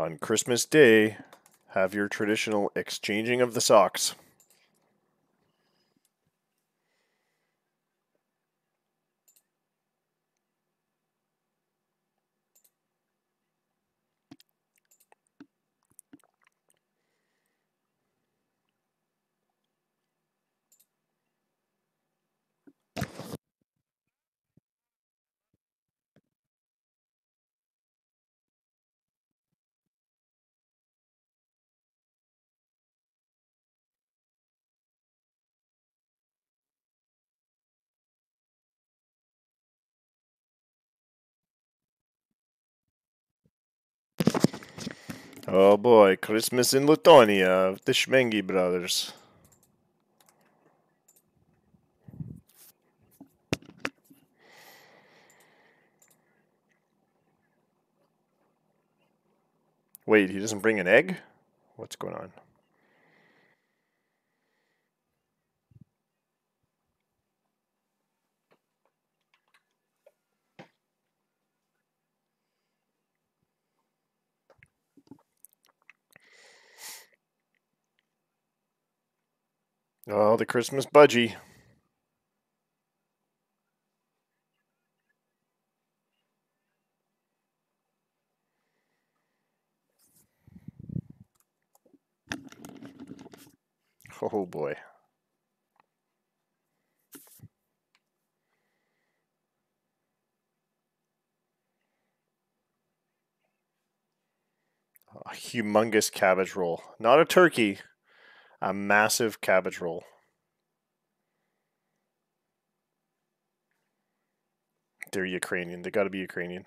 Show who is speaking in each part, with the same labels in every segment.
Speaker 1: On Christmas Day, have your traditional exchanging of the socks. Oh boy, Christmas in Lithuania, the Schmengi brothers. Wait, he doesn't bring an egg? What's going on? Oh, the Christmas budgie. Oh boy. A humongous cabbage roll. Not a turkey, a massive cabbage roll. They're Ukrainian. They gotta be Ukrainian.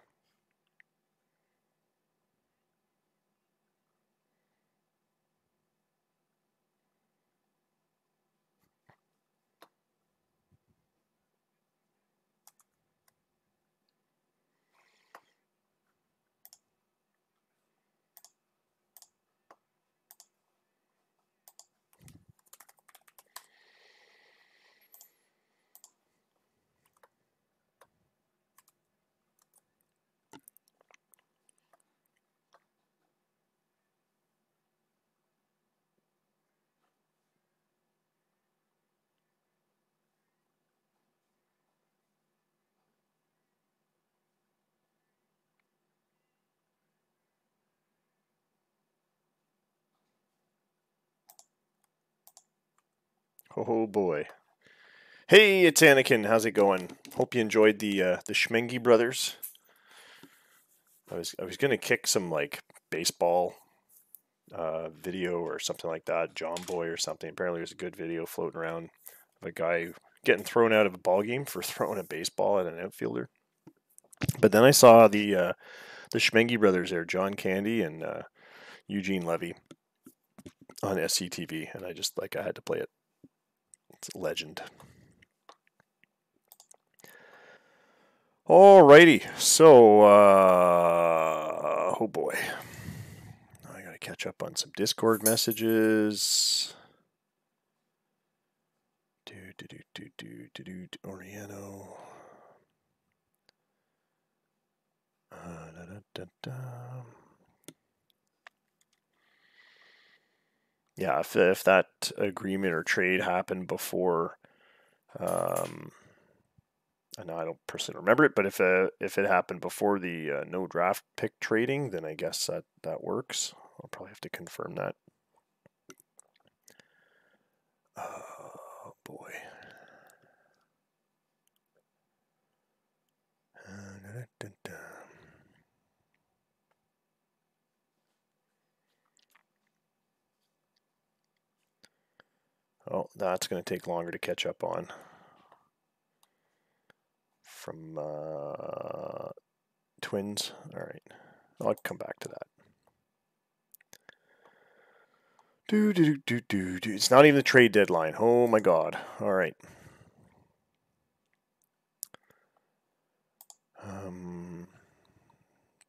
Speaker 1: Oh boy. Hey, it's Anakin. How's it going? Hope you enjoyed the Schmengi brothers. I was gonna kick some like baseball video or something like that, John Boy or something. Apparently, there's a good video floating around of a guy getting thrown out of a ball game for throwing a baseball at an outfielder. But then I saw the Schmengi brothers there, John Candy and Eugene Levy, on SCTV, and I had to play it. It's a legend. Alrighty, so oh boy, I gotta catch up on some Discord messages. Oriano. Yeah, if that agreement or trade happened before, I know I don't personally remember it, but if it happened before the no draft pick trading, then I guess that works. I'll probably have to confirm that. Oh boy. Oh, that's going to take longer to catch up on. From Twins. All right. I'll come back to that. It's not even the trade deadline. Oh my god. All right.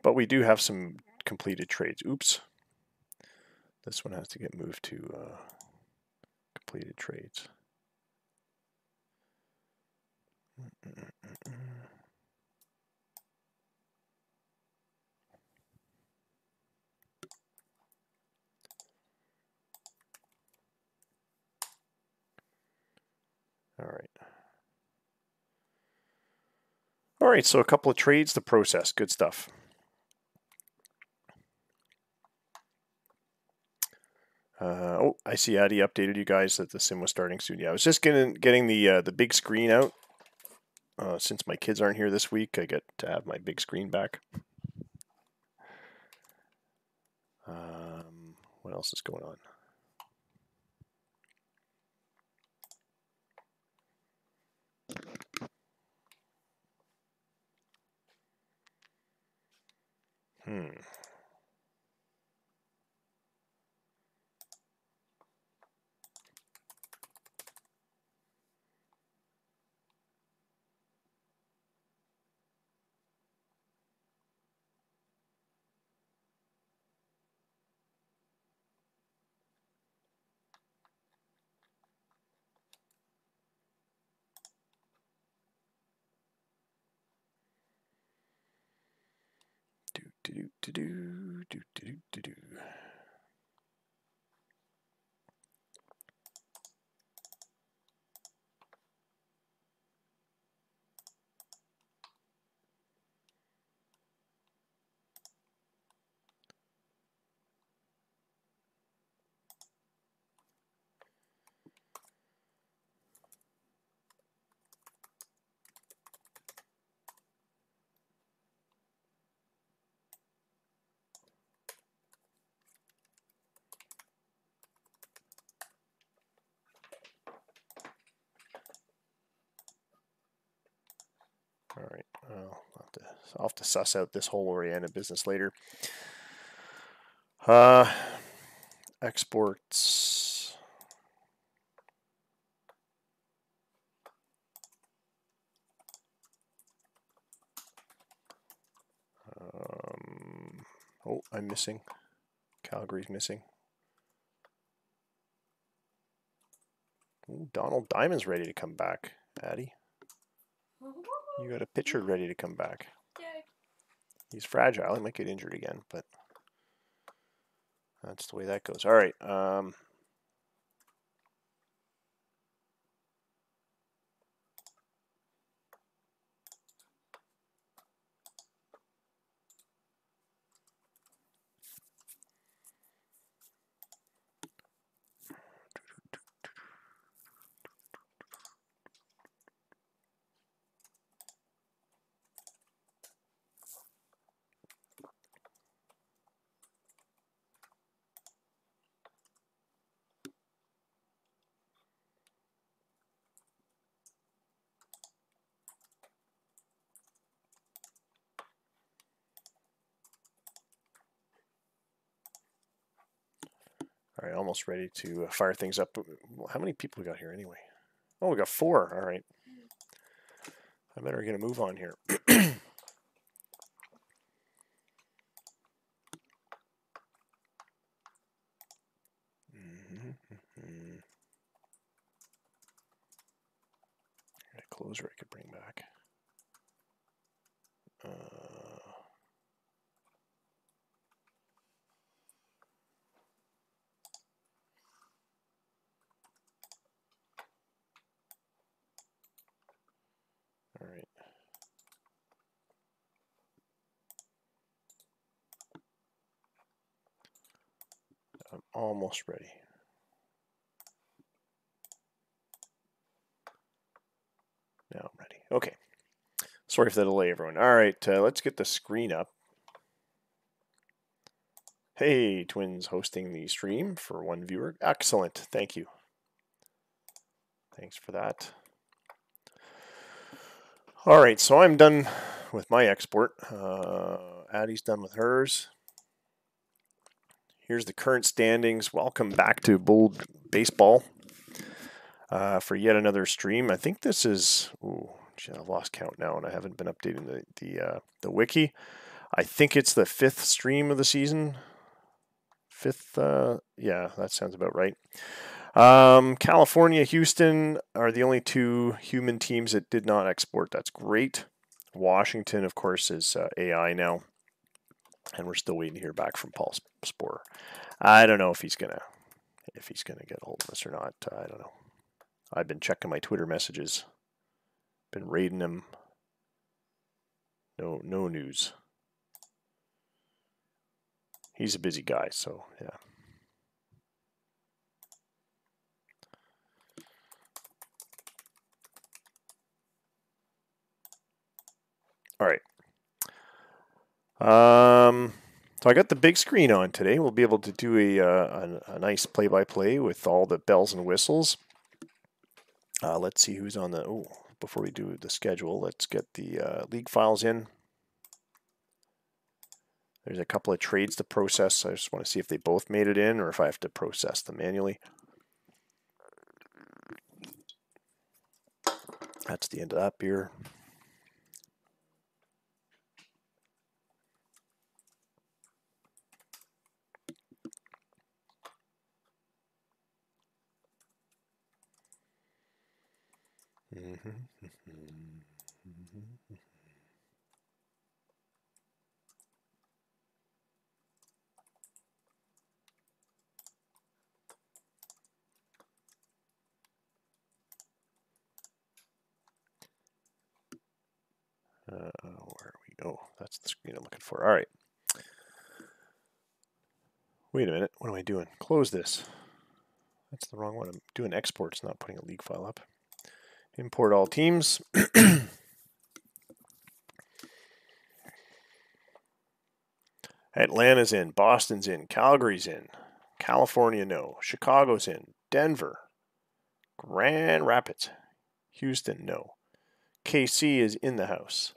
Speaker 1: But we do have some completed trades. Oops. This one has to get moved to completed trades. All right, so a couple of trades to process. Good stuff. Oh, I see Addy updated you guys that the sim was starting soon. Yeah, I was just getting the big screen out. Since my kids aren't here this week, I get to have my big screen back. What else is going on? All right, I'll have to suss out this whole Oriana business later. Exports. Oh, I'm missing. Calgary's missing. Ooh, Donald Diamond's ready to come back, Addy. You got a pitcher ready to come back. He's fragile. He might get injured again, but that's the way that goes. All right. All right, almost ready to fire things up. How many people we got here anyway? Oh, we got 4. All right. I better get a move on here. A closer I could bring back. All right. I'm almost ready. Now I'm ready. Okay. Sorry for the delay, everyone. All right, let's get the screen up. Hey, Twins hosting the stream for 1 viewer. Excellent. Thank you. Thanks for that. All right, so I'm done with my export. Addie's done with hers. Here's the current standings. Welcome back to Bull Baseball for yet another stream. I think this is... Ooh, I've lost count now, and I haven't been updating the wiki. I think it's the 5th stream of the season. 5th, yeah, that sounds about right. California, Houston are the only 2 human teams that did not export. That's great. Washington, of course, is AI now, and we're still waiting to hear back from Paul Sporer. I don't know if he's gonna get a hold of us or not. I don't know. I've been checking my Twitter messages, been raiding him. No news. He's a busy guy, so yeah. All right. So I got the big screen on today. We'll be able to do a nice play-by-play with all the bells and whistles. Let's see who's on the. Oh, before we do the schedule, let's get the league files in. There's a couple of trades to process. I just want to see if they both made it in or if I have to process them manually. That's the end of that beer. Where are we? Oh, that's the screen I'm looking for. All right. Wait a minute. What am I doing? Close this. That's the wrong one. I'm doing exports, not putting a league file up. Import all teams. Atlanta's in. Boston's in. Calgary's in. California, no. Chicago's in. Denver. Grand Rapids. Houston, no. KC is in the house.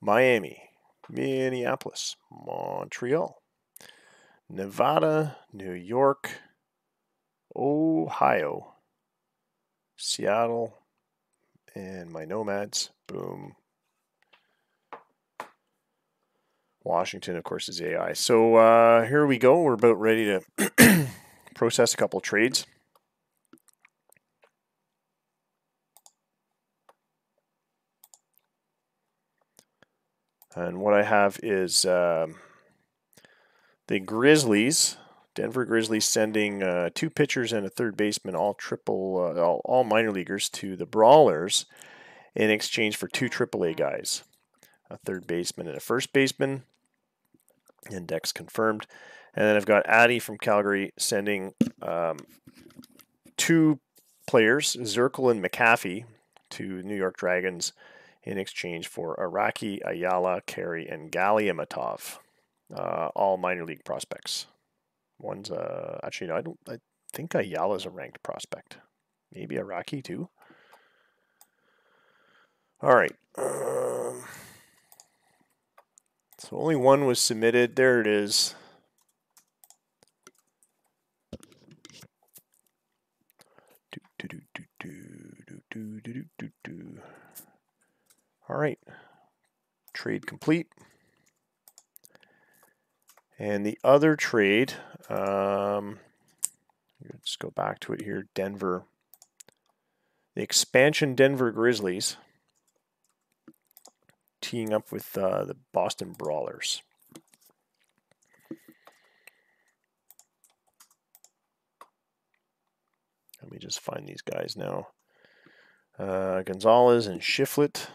Speaker 1: Miami. Minneapolis. Montreal. Nevada. New York. Ohio. Seattle. And my Nomads. Boom. Washington, of course, is AI. So here we go. We're about ready to process a couple of trades. And what I have is the Grizzlies, Denver Grizzlies, sending 2 pitchers and a third baseman, all minor leaguers, to the Brawlers in exchange for 2 AAA guys, a third baseman and a first baseman. Index confirmed. And then I've got Addy from Calgary sending 2 players, Zirkle and McAfee, to New York Dragons in exchange for Araki, Ayala, Carey, and Galliamatov, all minor league prospects. One's actually no, I think Ayala's a ranked prospect. Maybe Araki too. All right. So only one was submitted. There it is. All right. Trade complete. And the other trade, let's go back to it here. Denver. The expansion Denver Grizzlies teeing up with the Boston Brawlers. Let me just find these guys now. Gonzalez and Shiflett.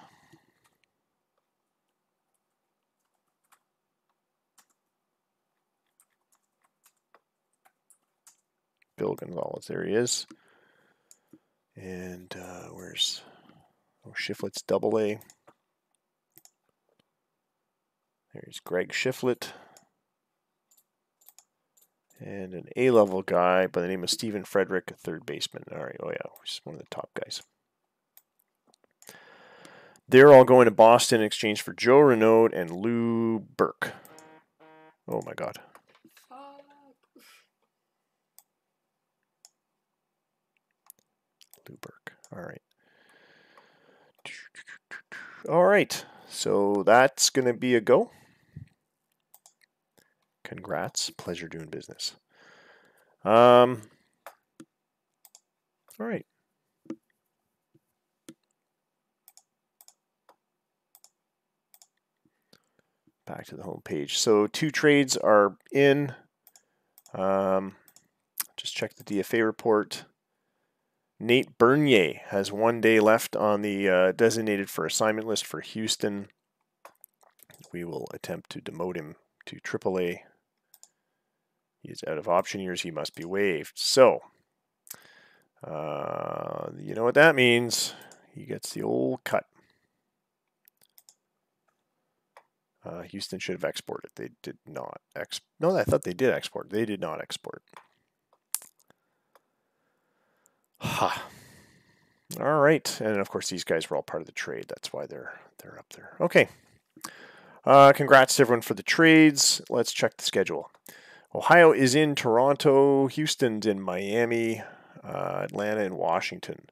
Speaker 1: Bill Gonzalez, there he is. And where's Shiflett's AA. There's Greg Shiflett. And an A-level guy by the name of Stephen Frederick, a third baseman. All right, oh yeah, he's one of the top guys. They're all going to Boston in exchange for Joe Renaud and Lou Burke. Oh my God. Lou Burke. All right. All right. So that's going to be a go. Congrats. Pleasure doing business. All right. Back to the home page. So 2 trades are in. Just check the DFA report. Nate Bernier has 1 day left on the designated for assignment list for Houston. we will attempt to demote him to AAA. He is out of option years. He must be waived. So, you know what that means. He gets the old cut. Houston should have exported. They did not. No, I thought they did export. They did not export. Ha. All right. And of course, these guys were all part of the trade. That's why they're up there. Okay. Congrats to everyone for the trades. Let's check the schedule. Ohio is in Toronto. Houston's in Miami. Atlanta and Washington.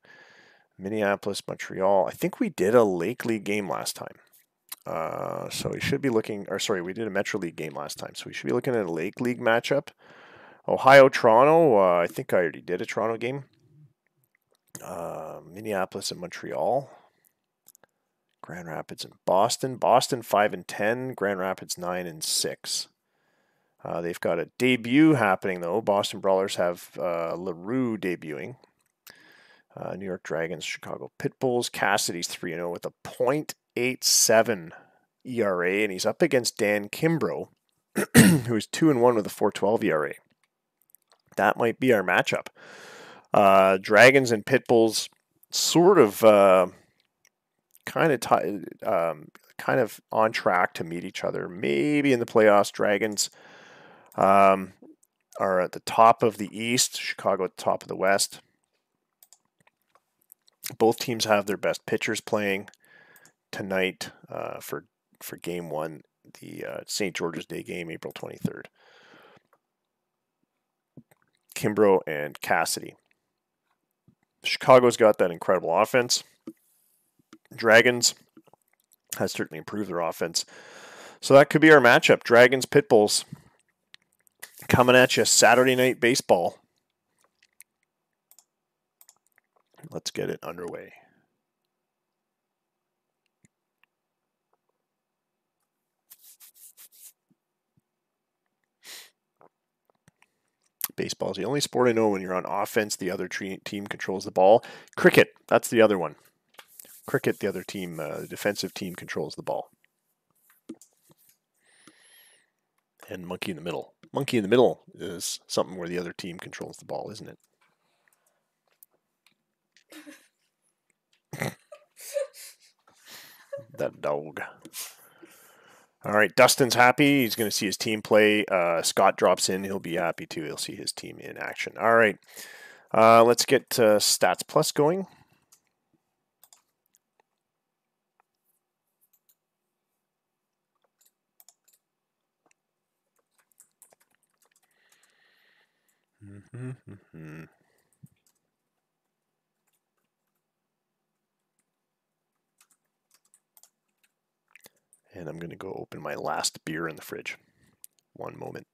Speaker 1: Minneapolis, Montreal. I think we did a Lake League game last time. So we should be looking, or sorry, we did a Metro League game last time. So we should be looking at a Lake League matchup. Ohio, Toronto. I think I already did a Toronto game. Minneapolis and Montreal. Grand Rapids and Boston. Boston 5-10. Grand Rapids 9-6. They've got a debut happening though. Boston Brawlers have LaRue debuting. New York Dragons, Chicago Pitbulls. Cassidy's 3-0 with a .87 ERA, and he's up against Dan Kimbrough, who is 2-1 with a 4.12 ERA. That might be our matchup. Dragons and Pitbulls, sort of, kind of on track to meet each other. Maybe in the playoffs. Dragons are at the top of the East. Chicago at the top of the West. Both teams have their best pitchers playing tonight for Game 1, the St. George's Day game, April 23rd. Kimbrough and Cassidy. Chicago's got that incredible offense. Dragons has certainly improved their offense. So that could be our matchup. Dragons, Pitbulls coming at you. Saturday Night Baseball. Let's get it underway. Baseball is the only sport I know when you're on offense, the other team controls the ball. Cricket, that's the other one. Cricket, the other team, the defensive team controls the ball. And monkey in the middle. Monkey in the middle is something where the other team controls the ball, isn't it? That dog. All right, Dustin's happy. He's going to see his team play. Scott drops in. He'll be happy too. He'll see his team in action. All right, let's get Stats Plus going. And I'm going to go open my last beer in the fridge. One moment.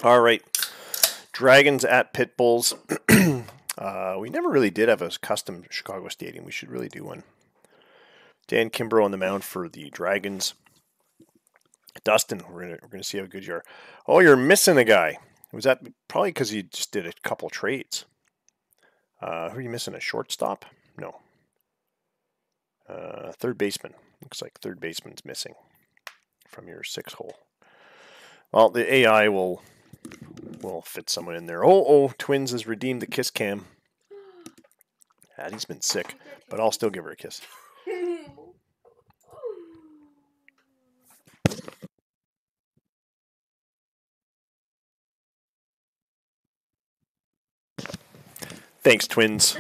Speaker 1: All right, Dragons at Pitbulls. We never really did have a custom Chicago stadium. We should really do one. Dan Kimbrough on the mound for the Dragons. Dustin, we're gonna see how good you are. Oh, you're missing a guy. Was that probably because you just did a couple trades? Who are you missing? A shortstop? No. Third baseman. Looks like third baseman's missing from your 6 hole. Well, the AI will fit someone in there. Oh, Twins has redeemed the kiss cam. Addie's been sick, but I'll still give her a kiss. Thanks, Twins.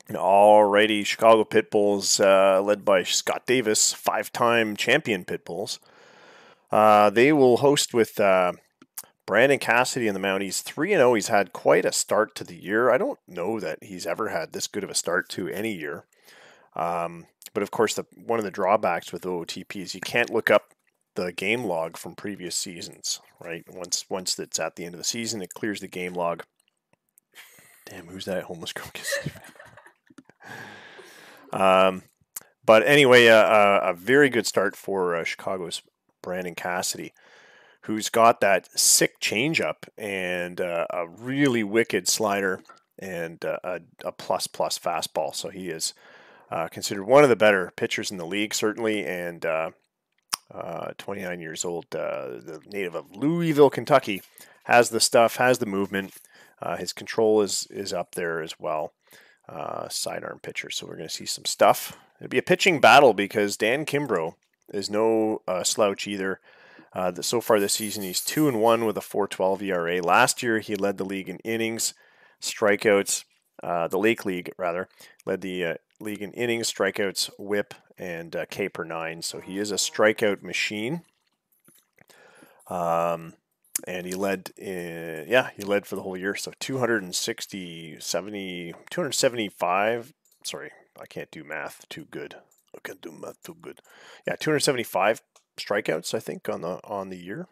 Speaker 1: Alrighty, Chicago Pitbulls, led by Scott Davis, 5-time champion Pitbulls. They will host with Brandon Cassidy in the mound. He's 3-0. He's had quite a start to the year. I don't know that he's ever had this good of a start to any year. But of course, one of the drawbacks with OOTP is you can't look up the game log from previous seasons, right? Once it's at the end of the season, it clears the game log. Damn, who's that homeless crocus? But anyway, a very good start for Chicago's Brandon Cassidy, who's got that sick changeup and a really wicked slider and a plus fastball. So he is considered one of the better pitchers in the league, certainly, and 29 years old, the native of Louisville, Kentucky, has the stuff, has the movement. His control is up there as well. Sidearm pitcher, so we're going to see some stuff. It'll be a pitching battle because Dan Kimbrough is no slouch either. So far this season, he's 2-1 with a 4.12 ERA. Last year, he led the league in innings, strikeouts. The Lake League, rather, led the league in innings, strikeouts, whip, and K per 9. So he is a strikeout machine. And he led for the whole year. So 275. Sorry, I can't do math too good. I can't do math too good. Yeah, 275 strikeouts, I think, on the year.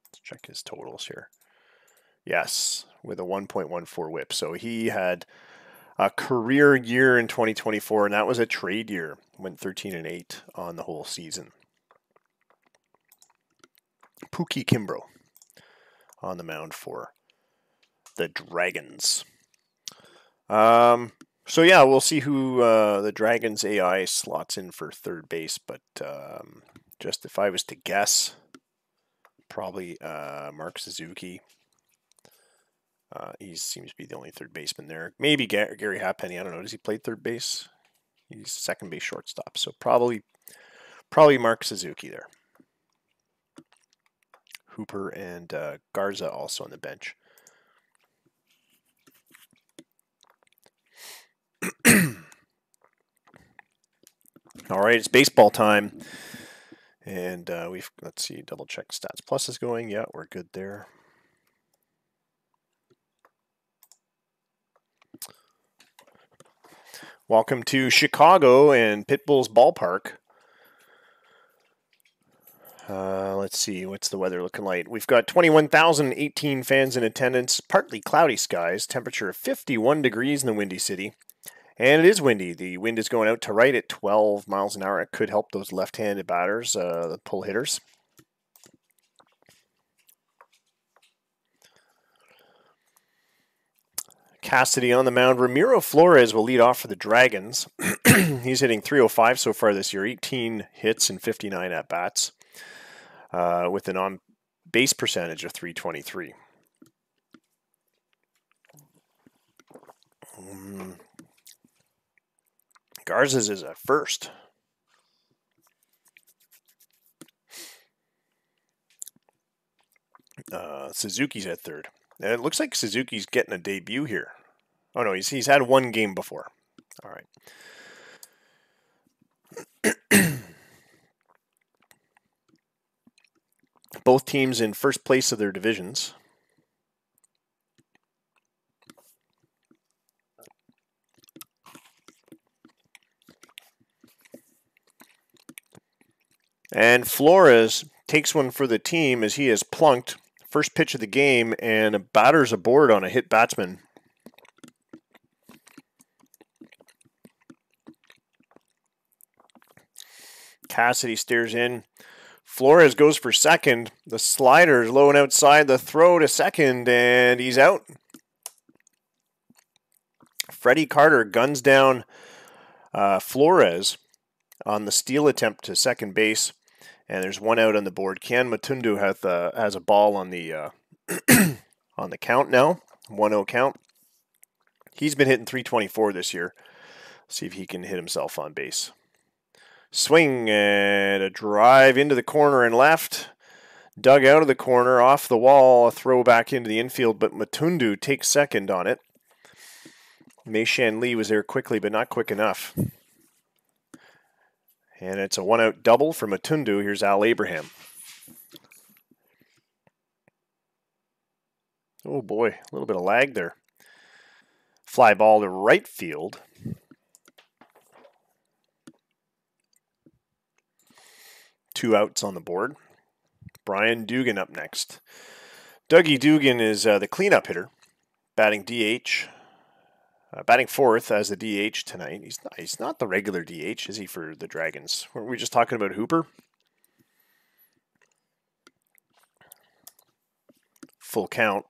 Speaker 1: Let's check his totals here. Yes, with a 1.14 whip. So he had a career year in 2024, and that was a trade year. Went 13-8 on the whole season. Pookie Kimbrough on the mound for the Dragons. So yeah, we'll see who the Dragons AI slots in for third base, but just if I was to guess, probably Mark Suzuki. He seems to be the only third baseman there. Maybe Gary Halfpenny. I don't know. Does he play third base? He's second base shortstop. So probably Mark Suzuki there. Hooper and Garza also on the bench. All right, it's baseball time. And let's see, double check Stats Plus is going. Yeah, we're good there. Welcome to Chicago and Pitbull's Ballpark. Let's see, what's the weather looking like? We've got 21,018 fans in attendance, partly cloudy skies, temperature of 51 degrees in the Windy City. And it is windy. The wind is going out to right at 12 miles an hour. It could help those left-handed batters, the pull hitters. Cassidy on the mound. Ramiro Flores will lead off for the Dragons. He's hitting .305 so far this year, 18 hits and 59 at-bats, with an on-base percentage of .323. Garza's is at first. Suzuki's at third. And it looks like Suzuki's getting a debut here. Oh no, he's had one game before. All right. Both teams in first place of their divisions. And Flores takes one for the team as he has plunked. First pitch of the game, and a batter's aboard on a hit batsman. Cassidy stares in. Flores goes for second. The slider is low and outside. The throw to second, and he's out. Freddie Carter guns down Flores on the steal attempt to second base, and there's one out on the board. Kian Matundu has a ball on the on the count now, 1-0 count. He's been hitting .324 this year. See if he can hit himself on base. Swing and a drive into the corner and left. Dug out of the corner, off the wall, a throw back into the infield, but Matundu takes second on it. Mei-Shan Lee was there quickly, but not quick enough. And it's a one-out double for Matundu. Here's Al Abraham. Oh boy, a little bit of lag there. Fly ball to right field. Two outs on the board. Brian Dugan up next. Dougie Dugan is the cleanup hitter, batting DH. Batting fourth as the DH tonight. He's not the regular DH, is he, for the Dragons? Were we just talking about Hooper? Full count.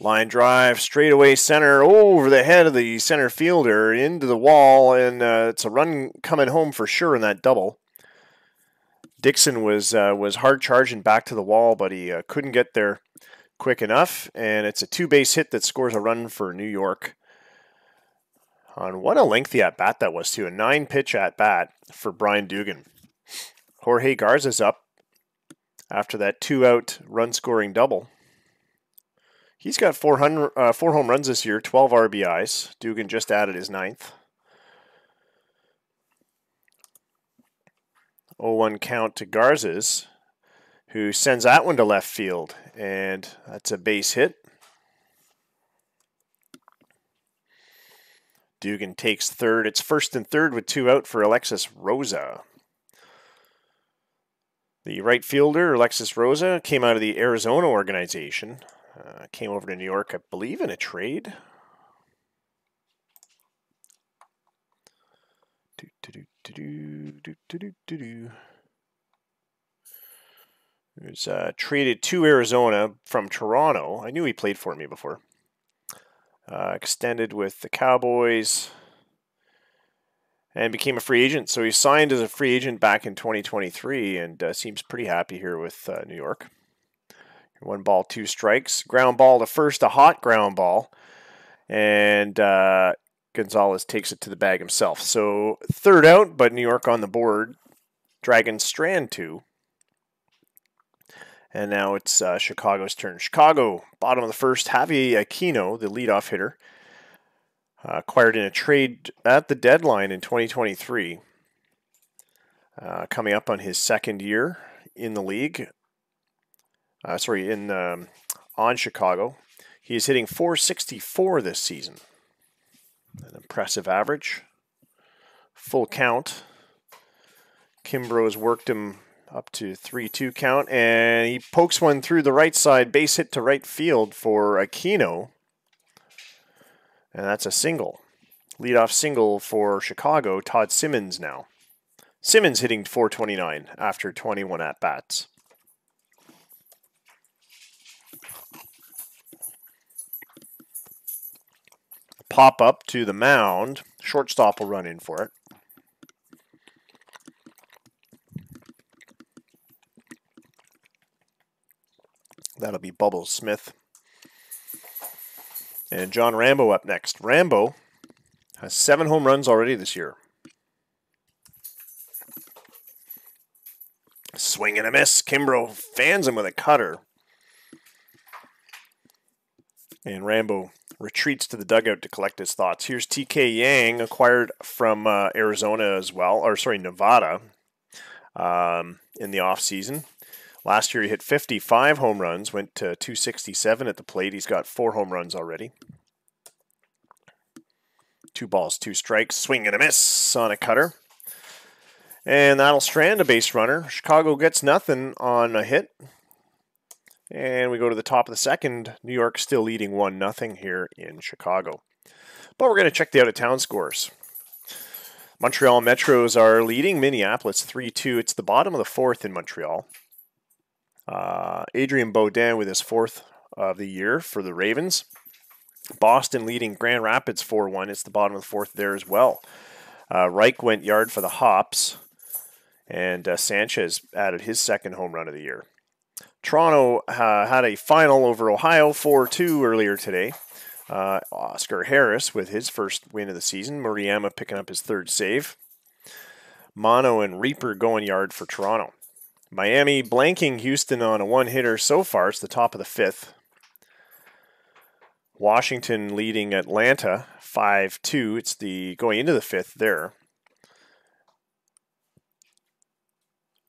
Speaker 1: Line drive, straightaway center, over the head of the center fielder, into the wall, and it's a run coming home for sure in that double. Dixon was hard charging back to the wall, but he couldn't get there quick enough, and it's a two-base hit that scores a run for New York. On what a lengthy at-bat that was, too. A 9-pitch at-bat for Brian Dugan. Jorge Garza's up after that 2-out run-scoring double. He's got 4 home runs this year, 12 RBIs. Dugan just added his 9th. 0-1 count to Garza's, who sends that one to left field, and that's a base hit. Dugan takes third. It's first and third with 2 out for Alexis Rosa. The right fielder, Alexis Rosa, came out of the Arizona organization. Came over to New York, I believe, in a trade. He was traded to Arizona from Toronto. I knew he played for me before. Extended with the Cowboys and became a free agent. So he signed as a free agent back in 2023 and seems pretty happy here with New York. 1 ball, 2 strikes. Ground ball to first, a hot ground ball. And Gonzalez takes it to the bag himself. So third out, but New York on the board. Dragons strand 2. And now it's Chicago's turn. Chicago, bottom of the first, Javi Aquino, the leadoff hitter, acquired in a trade at the deadline in 2023. Coming up on his second year in the league. On Chicago. He is hitting .464 this season. An impressive average. Full count. Kimbrough's worked him up to 3-2 count, and he pokes one through the right side, base hit to right field for Aquino, and that's a single. Leadoff single for Chicago, Todd Simmons now. Simmons hitting .429 after 21 at-bats. Pop up to the mound. Shortstop will run in for it. That'll be Bubbles Smith. And John Rambo up next. Rambo has 7 home runs already this year. Swing and a miss. Kimbrough fans him with a cutter. And Rambo retreats to the dugout to collect his thoughts. Here's TK Yang, acquired from Arizona as well, or sorry, Nevada, in the offseason. Last year he hit 55 home runs, went to 267 at the plate. He's got 4 home runs already. 2 balls, 2 strikes, swing and a miss on a cutter. And that'll strand a base runner. Chicago gets nothing on a hit. And we go to the top of the second. New York still leading 1-0 here in Chicago. But we're going to check the out-of-town scores. Montreal Metros are leading Minneapolis 3-2. It's the bottom of the 4th in Montreal. Adrian Baudin with his 4th of the year for the Ravens. Boston leading Grand Rapids 4-1. It's the bottom of the fourth there as well. Reich went yard for the Hops, and Sanchez added his second home run of the year. Toronto had a final over Ohio 4-2 earlier today. Oscar Harris with his first win of the season. Murayama picking up his third save. Mono and Reaper going yard for Toronto. Miami blanking Houston on a one-hitter so far. It's the top of the fifth. Washington leading Atlanta 5-2. It's the going into the fifth there.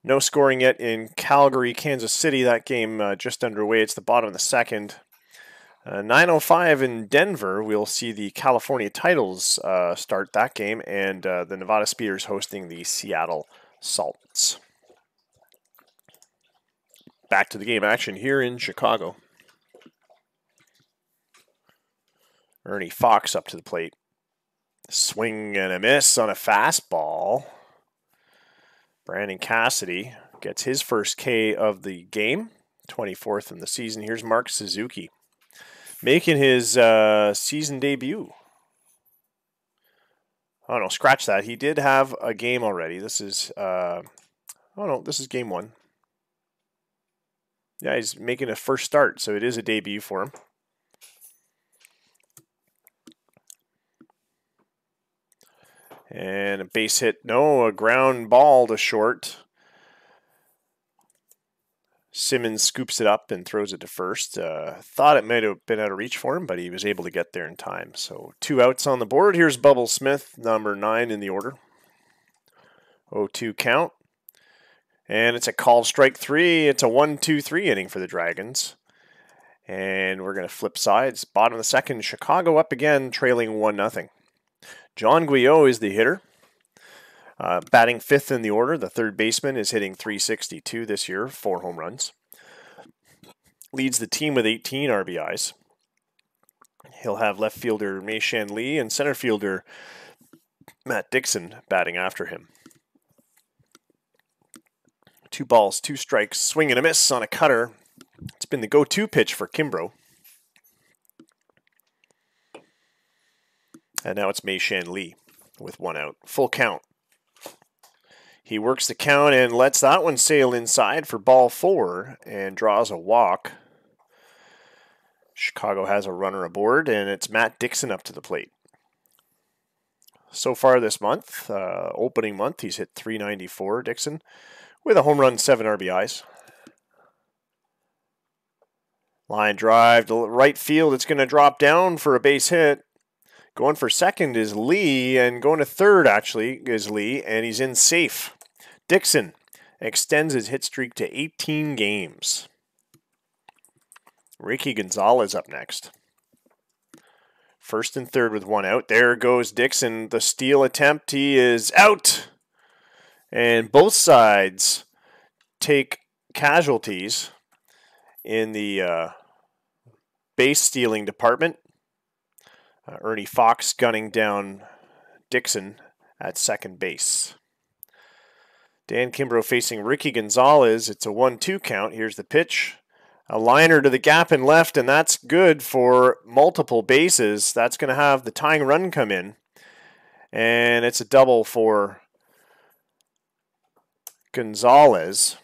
Speaker 1: No scoring yet in Calgary, Kansas City. That game just underway. It's the bottom of the second. 9:05 in Denver. We'll see the California Titles start that game, and the Nevada Speeders hosting the Seattle Salts. Back to the game action here in Chicago. Ernie Fox up to the plate. Swing and a miss on a fastball. Brandon Cassidy gets his first K of the game, 24th in the season. Here's Mark Suzuki making his season debut. Oh no, scratch that. He did have a game already. This is, this is game one. Yeah, he's making a first start, so it is a debut for him. And a base hit, no, a ground ball to short. Simmons scoops it up and throws it to first. Thought it might have been out of reach for him, but he was able to get there in time. So 2 outs on the board. Here's Bubble Smith, number 9 in the order. 0-2 count. And it's a called strike 3. It's a 1-2-3 inning for the Dragons. And we're going to flip sides. Bottom of the second, Chicago up again, trailing 1-0. John Guyot is the hitter. Batting 5th in the order. The third baseman is hitting .362 this year, 4 home runs. Leads the team with 18 RBIs. He'll have left fielder Mei-Shan Lee and center fielder Matt Dixon batting after him. 2 balls, 2 strikes, swing and a miss on a cutter. It's been the go-to pitch for Kimbrough. And now it's Mei-Shan Lee with 1 out. Full count. He works the count and lets that one sail inside for ball 4 and draws a walk. Chicago has a runner aboard, and it's Matt Dixon up to the plate. So far this month, opening month, he's hit .394, Dixon, with a home run, 7 RBIs. Line drive to right field. It's going to drop down for a base hit. Going for second is Lee, and going to third, actually, is Lee, and he's in safe. Dixon extends his hit streak to 18 games. Ricky Gonzalez up next. First and third with 1 out. There goes Dixon. The steal attempt. He is out. And both sides take casualties in the base stealing department. Ernie Fox gunning down Dixon at second base. Dan Kimbrough facing Ricky Gonzalez. It's a 1-2 count. Here's the pitch. A liner to the gap in left, and that's good for multiple bases. That's going to have the tying run come in. And it's a double for Gonzalez.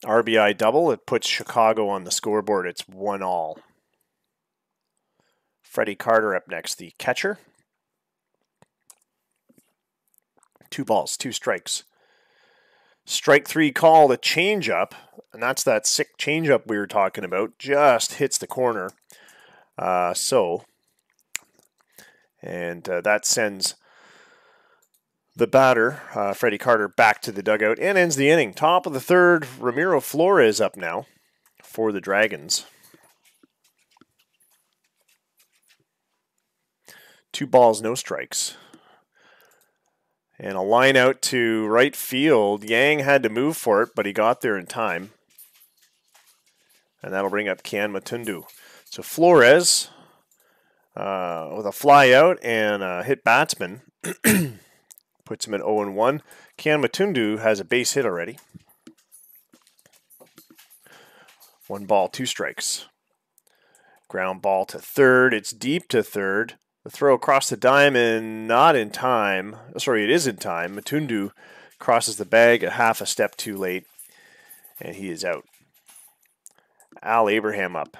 Speaker 1: RBI double. It puts Chicago on the scoreboard. It's 1-1. Freddie Carter up next, the catcher. 2 balls, 2 strikes. Strike 3 called, a changeup, and that's that sick changeup we were talking about. Just hits the corner. That sends the batter, Freddie Carter, back to the dugout and ends the inning. Top of the third, Ramiro Flores up now for the Dragons. 2 balls, no strikes. And a line out to right field. Yang had to move for it, but he got there in time. And that'll bring up Kian Matundu. So Flores, with a fly out and a hit batsman, puts him at 0-1. Kian Matundu has a base hit already. 1 ball, 2 strikes. Ground ball to third. It's deep to third. The throw across the diamond, not in time. Sorry, it is in time. Matundu crosses the bag a half a step too late, and he is out. Al Abraham up.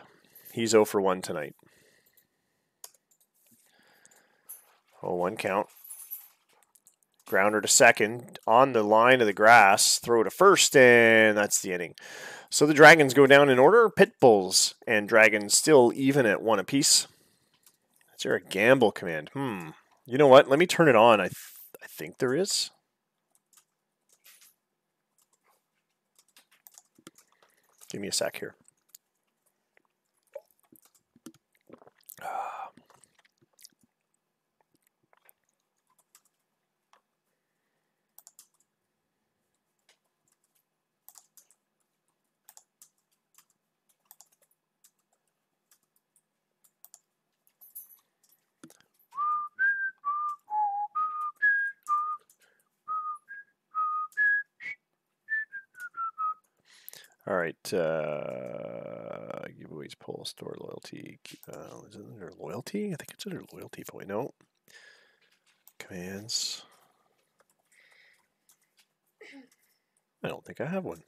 Speaker 1: He's 0 for 1 tonight. 0-1 count. Grounder to second. On the line of the grass. Throw to first, and that's the inning. So the Dragons go down in order. Pitbulls and Dragons still even at 1 apiece. Is there a gamble command? You know what? Let me turn it on. I think there is. Give me a sec here. All right. Giveaways, poll, store, loyalty. Is it under loyalty? I think it's under loyalty, but wait, no. Commands. I don't think I have one.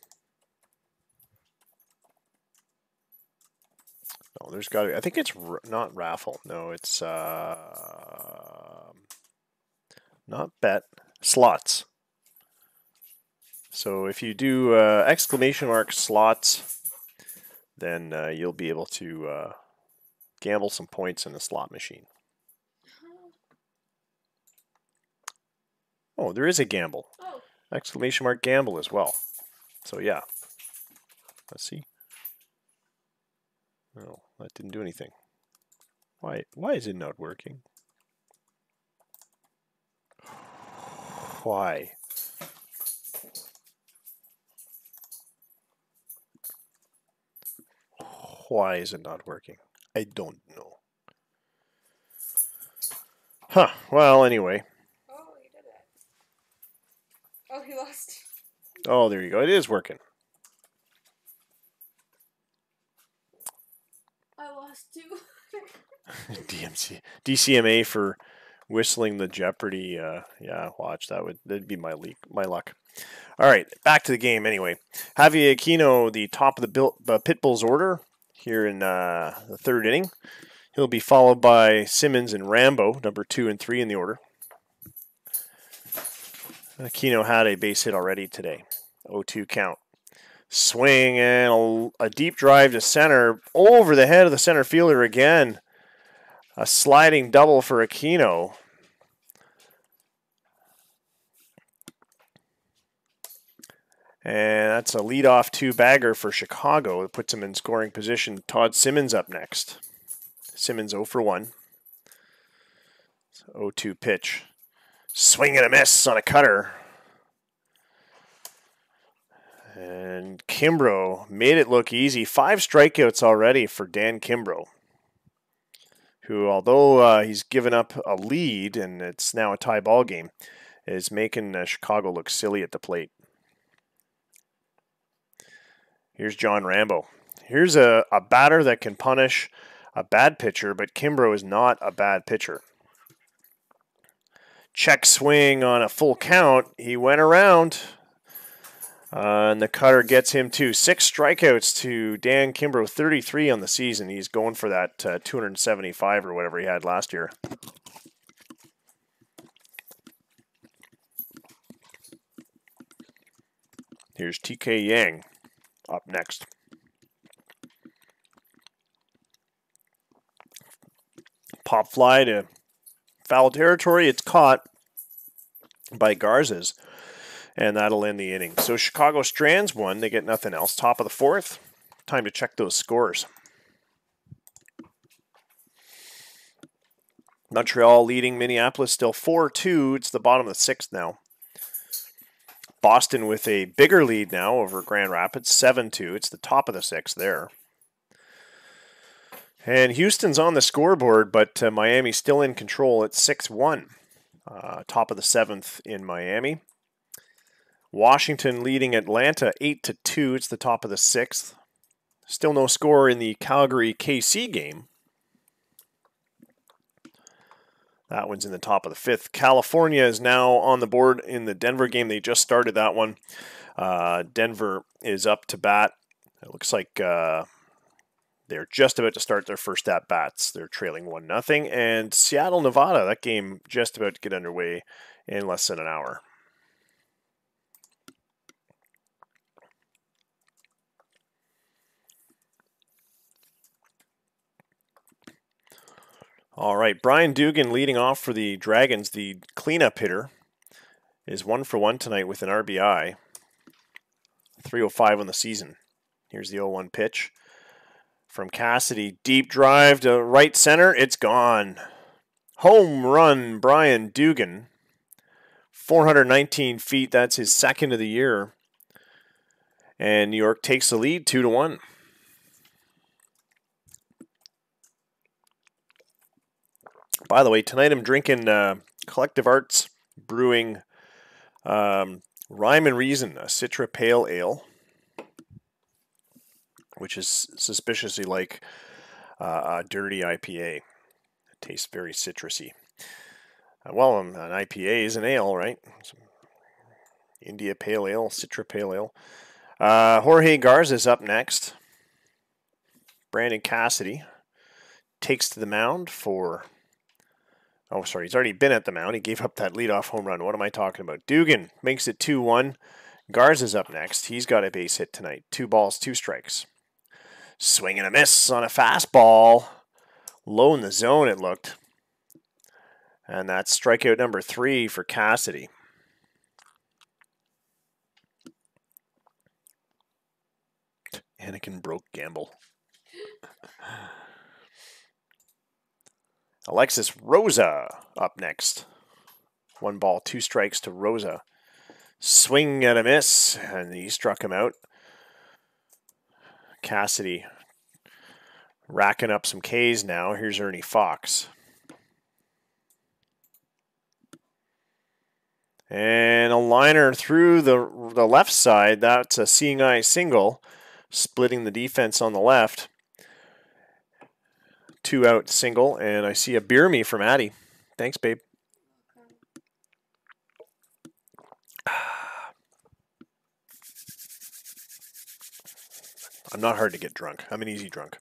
Speaker 1: No, there's got to. I think it's not raffle. No, it's not bet. Slots. So if you do exclamation mark slots, then you'll be able to gamble some points in the slot machine. Oh, there is a gamble.
Speaker 2: Oh.
Speaker 1: Exclamation mark gamble as well. So yeah. Let's see. No, that didn't do anything. Why is it not working? Why? Why is it not working? I don't know. Huh. Well, anyway.
Speaker 2: Oh, he did it. Oh, he lost.
Speaker 1: Oh, there you go. It is working.
Speaker 2: I lost too.
Speaker 1: DCMA for whistling the Jeopardy. Yeah, watch that'd be my luck. All right, back to the game anyway. Javier Aquino, the top of the Pitbulls order here in the third inning. He'll be followed by Simmons and Rambo, number 2 and 3 in the order. Aquino had a base hit already today. 0-2 count. Swing and a deep drive to center over the head of the center fielder again. A sliding double for Aquino. And that's a leadoff 2-bagger for Chicago. It puts him in scoring position. Todd Simmons up next. Simmons 0 for 1. 0-2 pitch. Swing and a miss on a cutter. And Kimbrough made it look easy. 5 strikeouts already for Dan Kimbrough, who, although he's given up a lead and it's now a tie ball game, is making Chicago look silly at the plate. Here's John Rambo. Here's a batter that can punish a bad pitcher, but Kimbrough is not a bad pitcher. Check swing on a full count. He went around, and the cutter gets him to 6 strikeouts to Dan Kimbrough, 33 on the season. He's going for that 275 or whatever he had last year. Here's TK Yang up next. Pop fly to foul territory. It's caught by Garzas, and that'll end the inning. So Chicago strands one. They get nothing else. Top of the 4th. Time to check those scores. Montreal leading Minneapolis still 4-2. It's the bottom of the 6th now. Boston with a bigger lead now over Grand Rapids, 7-2. It's the top of the 6th there. And Houston's on the scoreboard, but Miami's still in control at 6-1. Top of the 7th in Miami. Washington leading Atlanta 8-2. It's the top of the 6th. Still no score in the Calgary-KC game. That one's in the top of the 5th. California is now on the board in the Denver game. They just started that one. Denver is up to bat. It looks like they're just about to start their first at-bats. They're trailing 1-0. And Seattle, Nevada, that game just about to get underway in less than an hour. All right, Brian Dugan leading off for the Dragons, the cleanup hitter, is 1 for 1 tonight with an RBI. 305 on the season. Here's the 0-1 pitch from Cassidy. Deep drive to right center. It's gone. Home run, Brian Dugan. 419 feet. That's his second of the year. And New York takes the lead 2-1. By the way, tonight I'm drinking Collective Arts Brewing Rhyme and Reason, a Citra Pale Ale, which is suspiciously like a dirty IPA. It tastes very citrusy. Well, an IPA is an ale, right? India Pale Ale, Citra Pale Ale. Jorge Garza is up next. Brandon Cassidy takes to the mound for... Oh, sorry, he's already been at the mound. He gave up that leadoff home run. What am I talking about? Dugan makes it 2-1. Garza's up next. He's got a base hit tonight. 2 balls, 2 strikes. Swing and a miss on a fastball. Low in the zone, it looked. And that's strikeout number 3 for Cassidy. Anakin broke Gamble. Alexis Rosa up next. 1 ball, 2 strikes to Rosa. Swing and a miss, and he struck him out. Cassidy racking up some Ks now. Here's Ernie Fox. And a liner through the left side. That's a seeing eye single, splitting the defense on the left. 2 out single, and I see a beer me from Addie. Thanks, babe. I'm not hard to get drunk. I'm an easy drunk.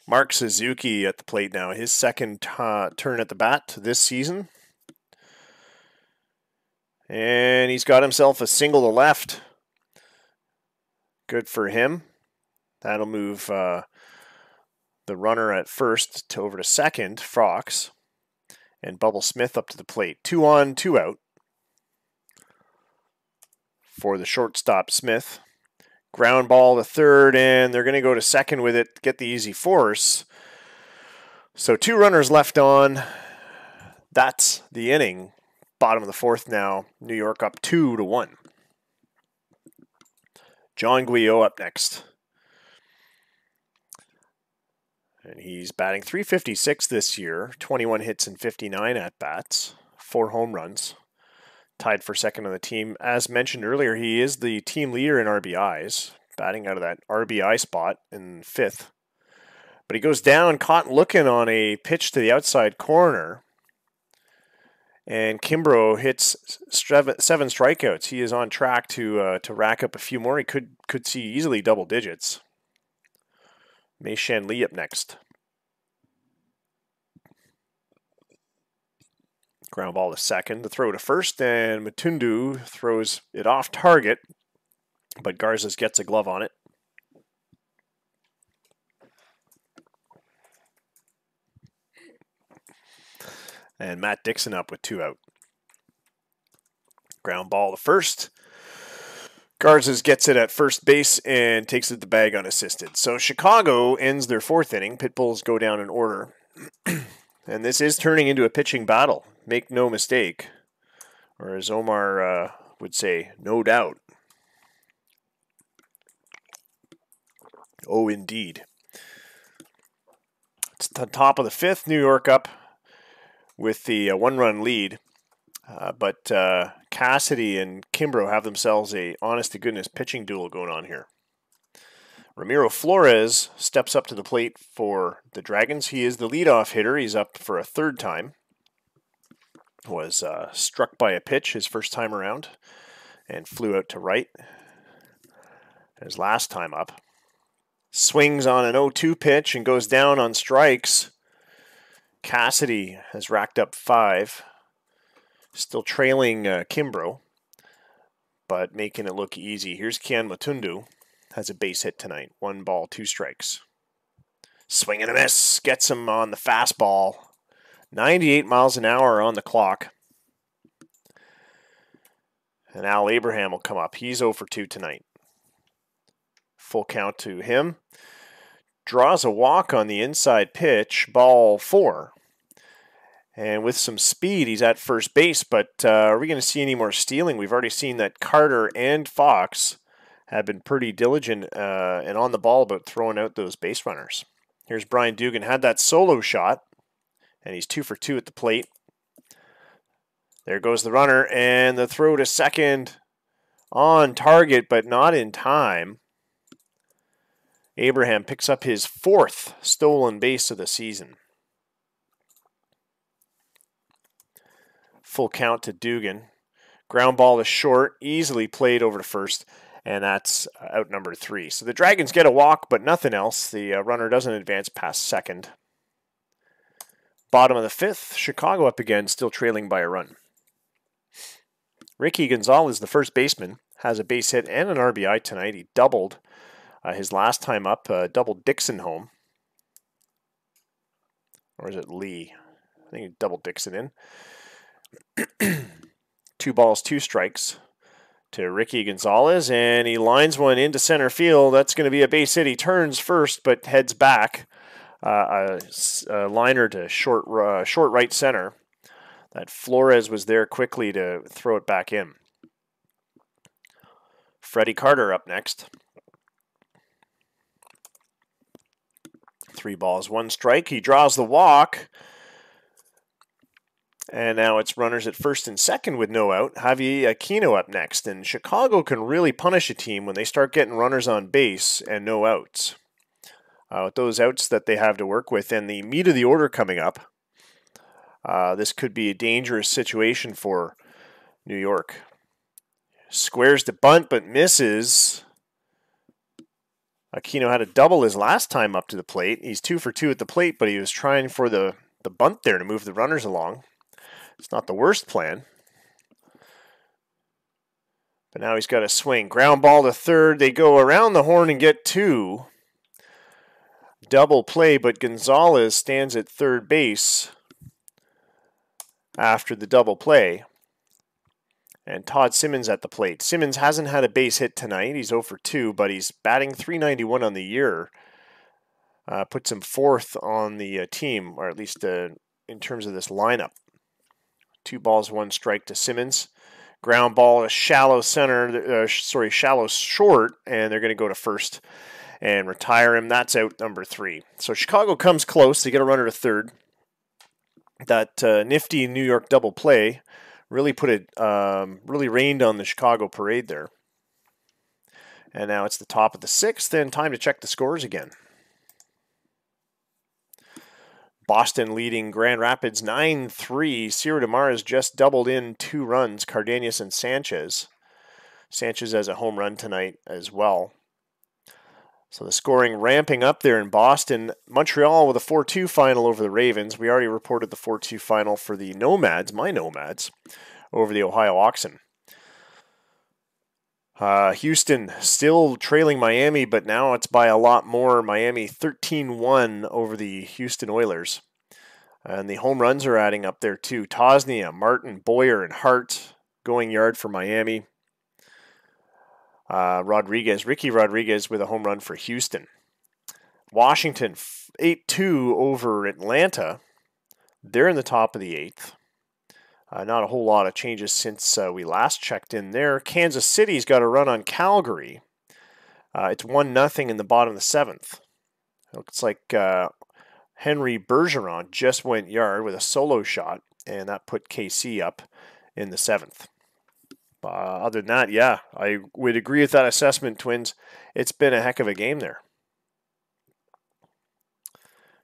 Speaker 1: Mark Suzuki at the plate now. His second turn at the bat this season. And he's got himself a single to left. Good for him. That'll move the runner at first to over to second, Fox. And Bubble Smith up to the plate. 2 on, 2 out. For the shortstop, Smith. Ground ball to third, and they're going to go to second with it, get the easy force. So 2 runners left on. That's the inning. Bottom of the 4th now. New York up 2-1. John Guyot up next. And he's batting .356 this year. 21 hits and 59 at-bats. 4 home runs. Tied for second on the team. As mentioned earlier, he is the team leader in RBIs, batting out of that RBI spot in 5th. But he goes down, caught looking on a pitch to the outside corner. And Kimbrough hits 7 strikeouts. He is on track to rack up a few more. He could see easily double digits. Mei Shan Lee up next. Ground ball to second, the throw to first, and Matundu throws it off target, but Garza gets a glove on it. And Matt Dixon up with 2 out. Ground ball to first. Garza gets it at first base and takes it the bag unassisted. So Chicago ends their 4th inning. Pitbulls go down in order. And this is turning into a pitching battle. Make no mistake. Or as Omar would say, no doubt. Oh, indeed. It's the top of the 5th. New York up with the 1-run lead. But Cassidy and Kimbrough have themselves a honest-to-goodness pitching duel going on here. Ramiro Flores steps up to the plate for the Dragons. He is the leadoff hitter. He's up for a 3rd time. was struck by a pitch his first time around and flew out to right. His last time up. Swings on an 0-2 pitch and goes down on strikes. Cassidy has racked up 5. Still trailing Kimbrough, but making it look easy. Here's Kian Matundu. Has a base hit tonight. 1 ball, 2 strikes. Swing and a miss. Gets him on the fastball. 98 miles an hour on the clock. And Al Abraham will come up. He's 0 for 2 tonight. Full count to him. Draws a walk on the inside pitch. Ball 4. And with some speed, he's at first base. But are we going to see any more stealing? We've already seen that Carter and Fox have been pretty diligent and on the ball about throwing out those base runners. Here's Brian Dugan. Had that solo shot. And he's 2 for 2 at the plate. There goes the runner. And the throw to second on target, but not in time. Abraham picks up his 4th stolen base of the season. Full count to Dugan. Ground ball to short, easily played over to first, and that's out number 3. So the Dragons get a walk, but nothing else. The runner doesn't advance past second. Bottom of the 5th, Chicago up again, still trailing by a run. Ricky Gonzalez, the first baseman, has a base hit and an RBI tonight. He doubled his last time up, doubled Dixon home. Or is it Lee? I think he doubled Dixon in. 2 balls, 2 strikes to Ricky Gonzalez, and he lines one into center field. That's going to be a base hit. He turns first, but heads back. A liner to short right center. That Flores was there quickly to throw it back in. Freddie Carter up next. 3 balls, 1 strike. He draws the walk. And now it's runners at first and second with no out. Javi Aquino up next. And Chicago can really punish a team when they start getting runners on base and no outs. With those outs that they have to work with and the meat of the order coming up, this could be a dangerous situation for New York. Squares to bunt but misses. Aquino had a double his last time up to the plate. He's 2 for 2 at the plate, but he was trying for the bunt there to move the runners along. It's not the worst plan. But now he's got a swing. Ground ball to third. They go around the horn and get 2. Double play, but Gonzalez stands at third base after the double play. And Todd Simmons at the plate. Simmons hasn't had a base hit tonight. He's 0 for 2, but he's batting .391 on the year. Puts him 4th on the team, or at least in terms of this lineup. 2 balls, 1 strike to Simmons. Ground ball, a shallow shallow short, and they're going to go to first and retire him. That's out number 3. So Chicago comes close. They get a runner to third. That nifty New York double play really really rained on the Chicago parade there. And now it's the top of the 6th, and time to check the scores again. Boston leading Grand Rapids 9-3. Ciro Demar's just doubled in 2 runs. Cardenas and Sanchez. Sanchez has a home run tonight as well. So the scoring ramping up there in Boston. Montreal with a 4-2 final over the Ravens. We already reported the 4-2 final for the Nomads, my Nomads, over the Ohio Oxen. Houston still trailing Miami, but now it's by a lot more. Miami 13-1 over the Houston Oilers. And the home runs are adding up there too. Tosnia, Martin, Boyer, and Hart going yard for Miami. Ricky Rodriguez with a home run for Houston. Washington 8-2 over Atlanta. They're in the top of the 8th. Not a whole lot of changes since we last checked in there. Kansas City's got a run on Calgary. It's 1-0 in the bottom of the 7th. It looks like Henry Bergeron just went yard with a solo shot, and that put KC up in the 7th. Other than that, yeah, I would agree with that assessment, Twins. It's been a heck of a game there.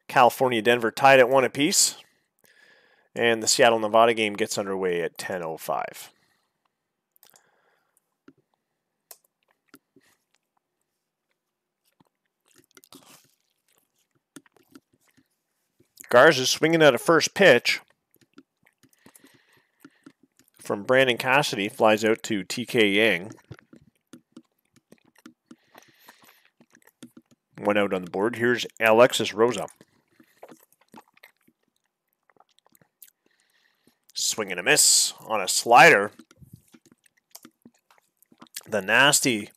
Speaker 1: California, Denver tied at 1 apiece. And the Seattle-Nevada game gets underway at 10:05. Garza swinging at a first pitch from Brandon Cassidy. Flies out to TK Yang. 1 out on the board. Here's Alexis Rosa. Swing and a miss on a slider. The nasty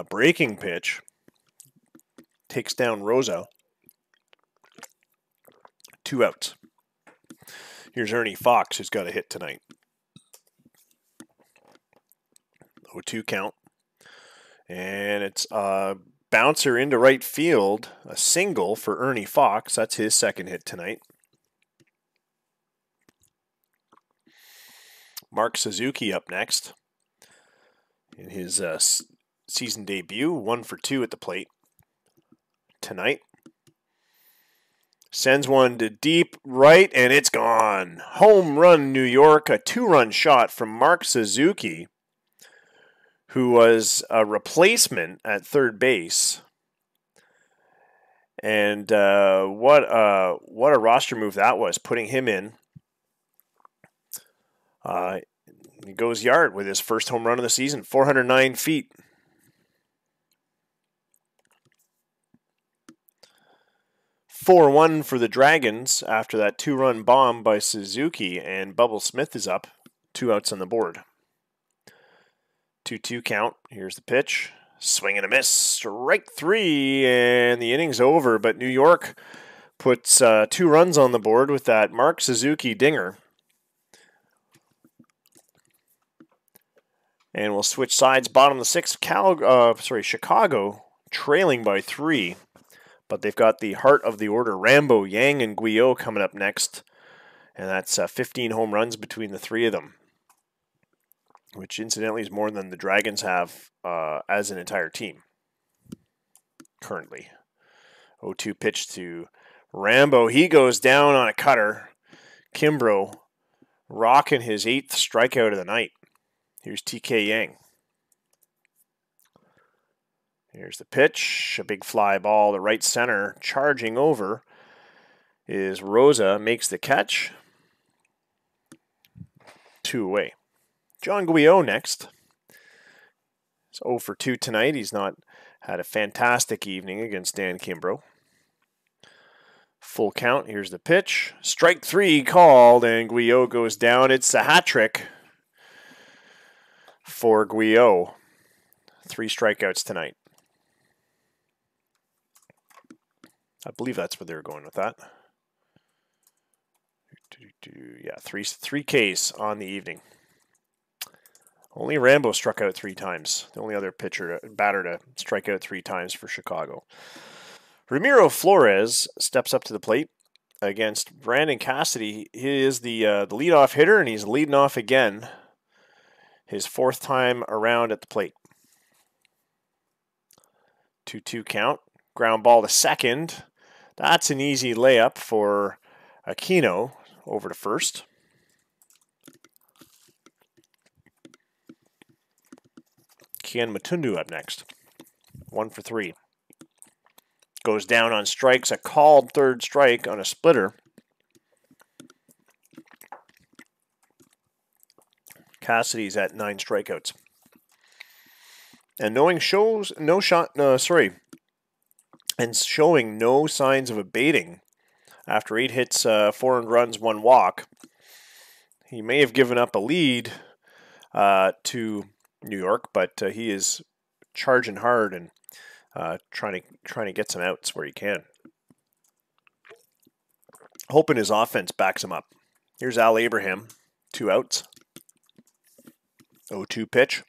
Speaker 1: breaking pitch takes down Rosa. 2 outs. Here's Ernie Fox, who's got a hit tonight. 0-2 count. And it's a bouncer into right field. A single for Ernie Fox. That's his second hit tonight. Mark Suzuki up next in his season debut. 1 for 2 at the plate tonight. Sends one to deep right, and it's gone. Home run, New York. A 2-run shot from Mark Suzuki, who was a replacement at third base. And what a roster move that was, putting him in. He goes yard with his first home run of the season, 409 feet. "4-1 for the Dragons after that 2-run bomb by Suzuki, and Bubble Smith is up. 2 outs on the board. 2-2 count. Here's the pitch. Swing and a miss. Strike 3, and the inning's over. But New York puts 2 runs on the board with that Mark Suzuki dinger. And we'll switch sides. Bottom of the 6th, Chicago trailing by 3. But they've got the heart of the order, Rambo, Yang, and Guyot coming up next. And that's 15 home runs between the 3 of them, which incidentally is more than the Dragons have as an entire team currently. 0-2 pitch to Rambo. He goes down on a cutter. Kimbrough rocking his 8th strikeout of the night. Here's TK Yang. Here's the pitch. A big fly ball to right center. Charging over is Rosa. Makes the catch. 2 away. John Guyot next. He's 0 for 2 tonight. He's not had a fantastic evening against Dan Kimbrough. Full count. Here's the pitch. Strike 3 called, and Guyot goes down. It's a hat trick for Guyot. 3 strikeouts tonight. I believe that's where they were going with that. Yeah, three Ks on the evening. Only Rambo struck out 3 times. The only other batter to strike out 3 times for Chicago. Ramiro Flores steps up to the plate against Brandon Cassidy. He is the leadoff hitter, and he's leading off again. His 4th time around at the plate. 2-2 count. Ground ball to second. That's an easy layup for Aquino over to first. Kian Matundu up next. 1 for 3. Goes down on strikes. A called 3rd strike on a splitter. Cassidy's at 9 strikeouts. And showing no signs of abating after 8 hits, 4 earned runs, 1 walk. He may have given up a lead to New York, but he is charging hard and trying to get some outs where he can. Hoping his offense backs him up. Here's Al Abraham, 2 outs. 0-2 pitch.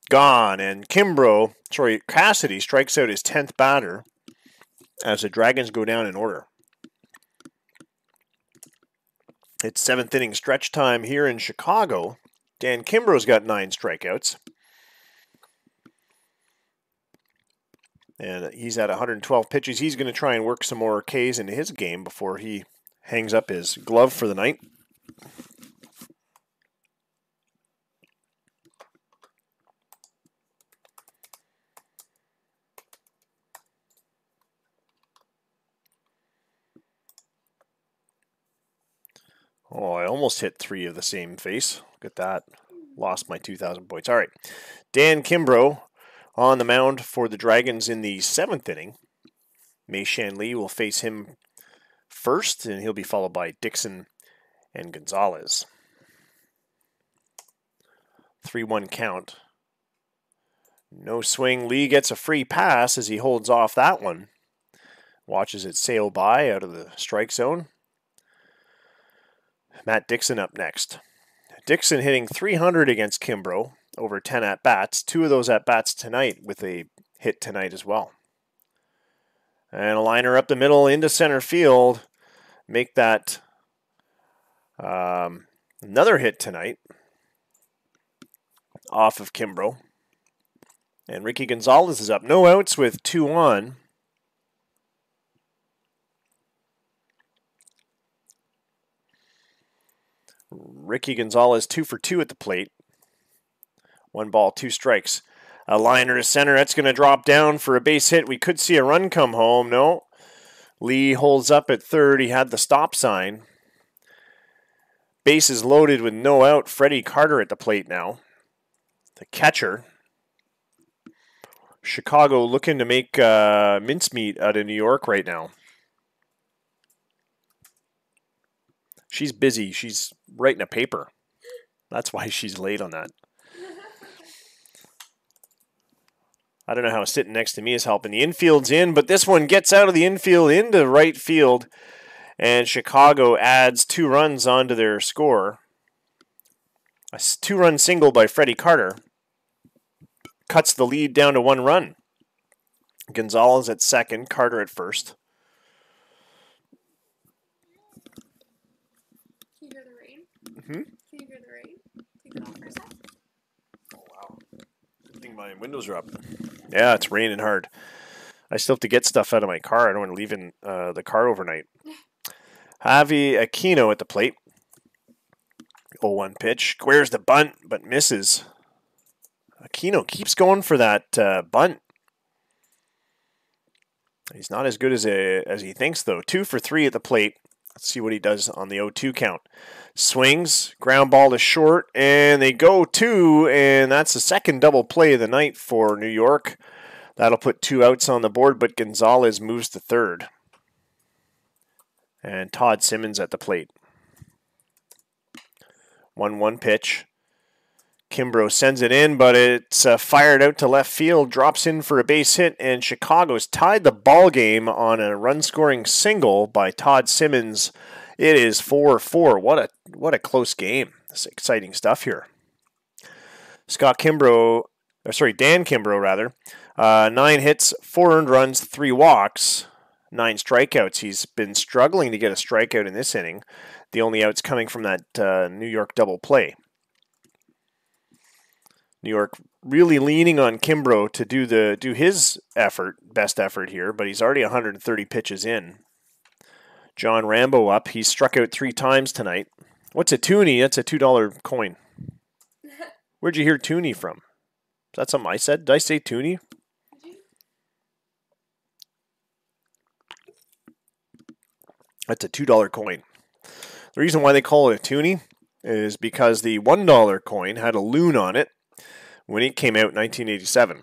Speaker 1: Gone, and Cassidy strikes out his 10th batter as the Dragons go down in order. It's 7th inning stretch time here in Chicago. Dan Kimbrough's got 9 strikeouts. And he's at 112 pitches. He's going to try and work some more Ks into his game before he hangs up his glove for the night. Oh, I almost hit 3 of the same face. Look at that. Lost my 2,000 points. All right. Dan Kimbrough on the mound for the Dragons in the 7th inning. Mei Shan Lee will face him first, and he'll be followed by Dixon and Gonzalez. 3-1 count. No swing. Lee gets a free pass as he holds off that one. Watches it sail by out of the strike zone. Matt Dixon up next. Dixon hitting .300 against Kimbrough over 10 at-bats. 2 of those at-bats tonight with a hit tonight as well. And a liner up the middle into center field. Make that another hit tonight off of Kimbrough. And Ricky Gonzalez is up. No outs with 2 on. Ricky Gonzalez 2 for 2 at the plate. 1 ball, 2 strikes. A liner to center. That's going to drop down for a base hit. We could see a run come home. No. Lee holds up at third. He had the stop sign. Base is loaded with no out. Freddie Carter at the plate now. The catcher. Chicago looking to make mincemeat out of New York right now. She's busy. She's writing a paper. That's why she's late on that. I don't know how sitting next to me is helping. The infield's in, but this one gets out of the infield into right field. And Chicago adds 2 runs onto their score. A 2-run single by Freddie Carter cuts the lead down to 1 run. Gonzalez at second, Carter at first.
Speaker 2: Can you hear the rain? Take it off for a sec.
Speaker 1: Oh, wow. Good thing my windows are up. Yeah, it's raining hard. I still have to get stuff out of my car. I don't want to leave in the car overnight. Javi Aquino at the plate. 0-1 pitch. Squares the bunt, but misses. Aquino keeps going for that bunt. He's not as good as he thinks, though. 2 for 3 at the plate. Let's see what he does on the 0-2 count. Swings, ground ball to short, and they go 2, and that's the second double play of the night for New York. That'll put 2 outs on the board, but Gonzalez moves to third. And Todd Simmons at the plate. 1-1 pitch. Kimbrough sends it in, but it's fired out to left field, drops in for a base hit, and Chicago's tied the ball game on a run-scoring single by Todd Simmons. It is 4-4. What a close game. This is exciting stuff here. Dan Kimbrough, rather. 9 hits, 4 earned runs, 3 walks, 9 strikeouts. He's been struggling to get a strikeout in this inning. The only outs coming from that New York double play. New York really leaning on Kimbrough to do his best effort here, but he's already 130 pitches in. John Rambo up. He's struck out 3 times tonight. What's a toonie? That's a $2 coin. Where'd you hear toonie from? Is that something I said? Did I say toonie? That's a $2 coin. The reason why they call it a toonie is because the $1 coin had a loon on it when it came out in 1987.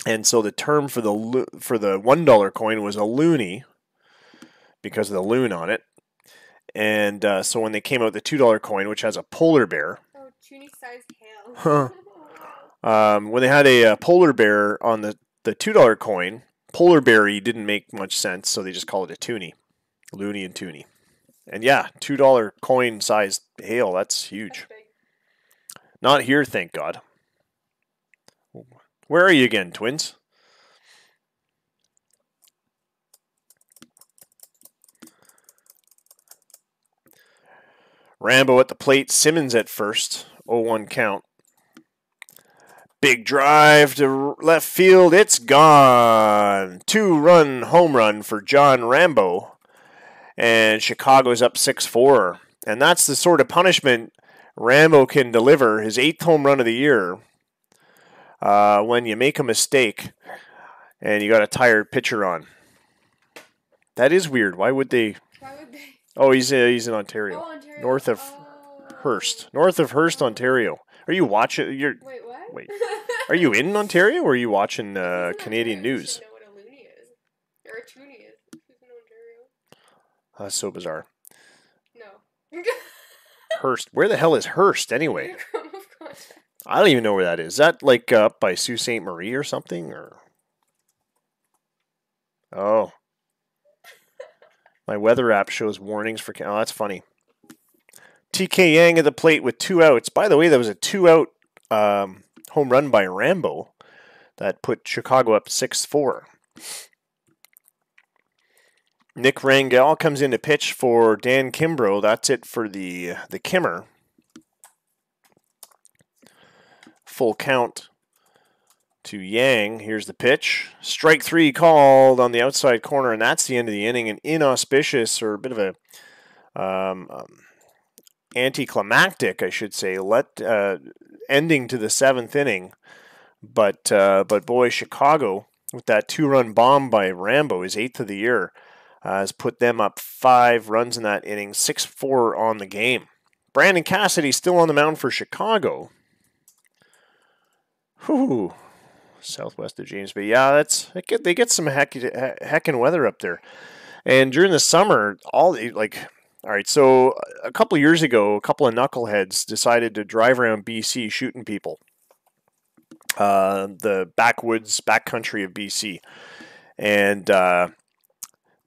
Speaker 1: And so the term for the $1 coin was a loonie because of the loon on it. And so when they came out with the $2 coin, which has a polar bear.
Speaker 2: Oh, toonie-sized hail.
Speaker 1: When they had a polar bear on the $2 coin, polar bear-y didn't make much sense, so they just called it a toonie. Looney and toonie. And yeah, $2 coin-sized hail, that's huge.
Speaker 2: That's big.
Speaker 1: Not here, thank God. Where are you again, Twins? Rambo at the plate, Simmons at first, 0-1 count. Big drive to left field, it's gone. 2-run home run for John Rambo. and Chicago's up 6-4. And that's the sort of punishment Rambo can deliver, his 8th home run of the year, when you make a mistake and you got a tired pitcher on. That is weird. Why would they?
Speaker 2: Why would they?
Speaker 1: Oh, he's in Ontario.
Speaker 2: Oh, Ontario.
Speaker 1: North of Hearst. North of Hearst, Ontario. Are you watching?
Speaker 2: Wait, what?
Speaker 1: Wait. Are you in Ontario or are you watching Canadian news?
Speaker 2: I know what a loony is. Or a toonie is. Who's in Ontario?
Speaker 1: That's so bizarre.
Speaker 2: No.
Speaker 1: Hearst. Where the hell is Hearst anyway? I don't even know where that is. Is that like up by Sault Ste. Marie or something? Or oh. My weather app shows warnings for... Oh, that's funny. TK Yang at the plate with 2 outs. By the way, there was a 2-out home run by Rambo that put Chicago up 6-4. Nick Rangel comes in to pitch for Dan Kimbrough. That's it for the Kimmer. Full count to Yang. Here's the pitch. Strike 3 called on the outside corner, and that's the end of the inning. An inauspicious, or a bit of a anticlimactic, I should say, ending to the 7th inning. But boy, Chicago, with that 2-run bomb by Rambo, his 8th of the year, has put them up 5 runs in that inning, 6-4 on the game. Brandon Cassidy still on the mound for Chicago. Whew. Southwest of James Bay. Yeah, they get some heckin' weather up there. And during the summer, all right, so a couple of years ago, a couple of knuckleheads decided to drive around BC shooting people. The backwoods, backcountry of BC. And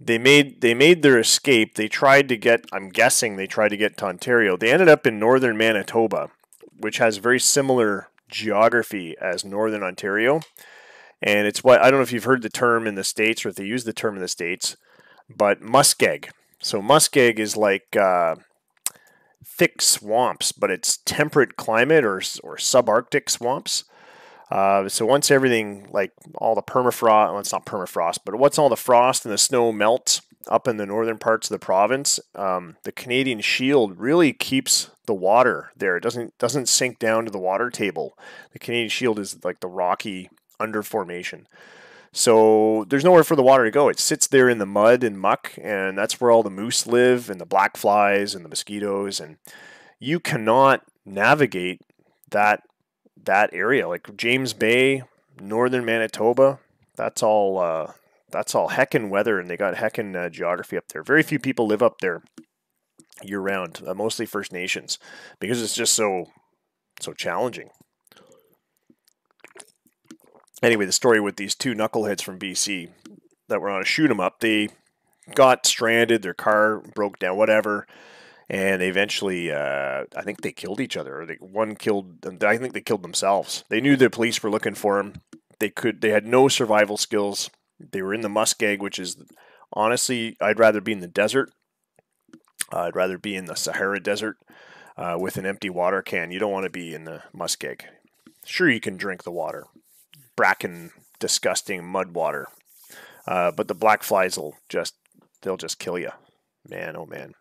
Speaker 1: they made their escape. They tried to get, I'm guessing they tried to get to Ontario. They ended up in northern Manitoba, which has very similar geography as northern Ontario. And it's what, I don't know if you've heard the term in the States or if they use the term in the States, but muskeg. So muskeg is like thick swamps, but it's temperate climate or subarctic swamps. So once everything, like all the permafrost, well, it's not permafrost, but once all the frost and the snow melts up in the northern parts of the province, the Canadian Shield really keeps the water there. It doesn't sink down to the water table. The Canadian Shield is like the rocky under formation. So there's nowhere for the water to go. It sits there in the mud and muck, and that's where all the moose live and the black flies and the mosquitoes, and you cannot navigate that area. Like James Bay, northern Manitoba, that's all heckin' weather, and they got heckin' geography up there. Very few people live up there year round, mostly First Nations, because it's just so challenging. Anyway, the story with these 2 knuckleheads from BC that were on a shoot 'em up, they got stranded, their car broke down, whatever, and they eventually, I think they killed each other. Or I think they killed themselves. They knew the police were looking for them. They had no survival skills. They were in the muskeg, which is, honestly, I'd rather be in the desert. I'd rather be in the Sahara Desert with an empty water can. You don't want to be in the muskeg. Sure, you can drink the water. Bracken, disgusting mud water. But the black flies they'll just kill you. Man, oh man.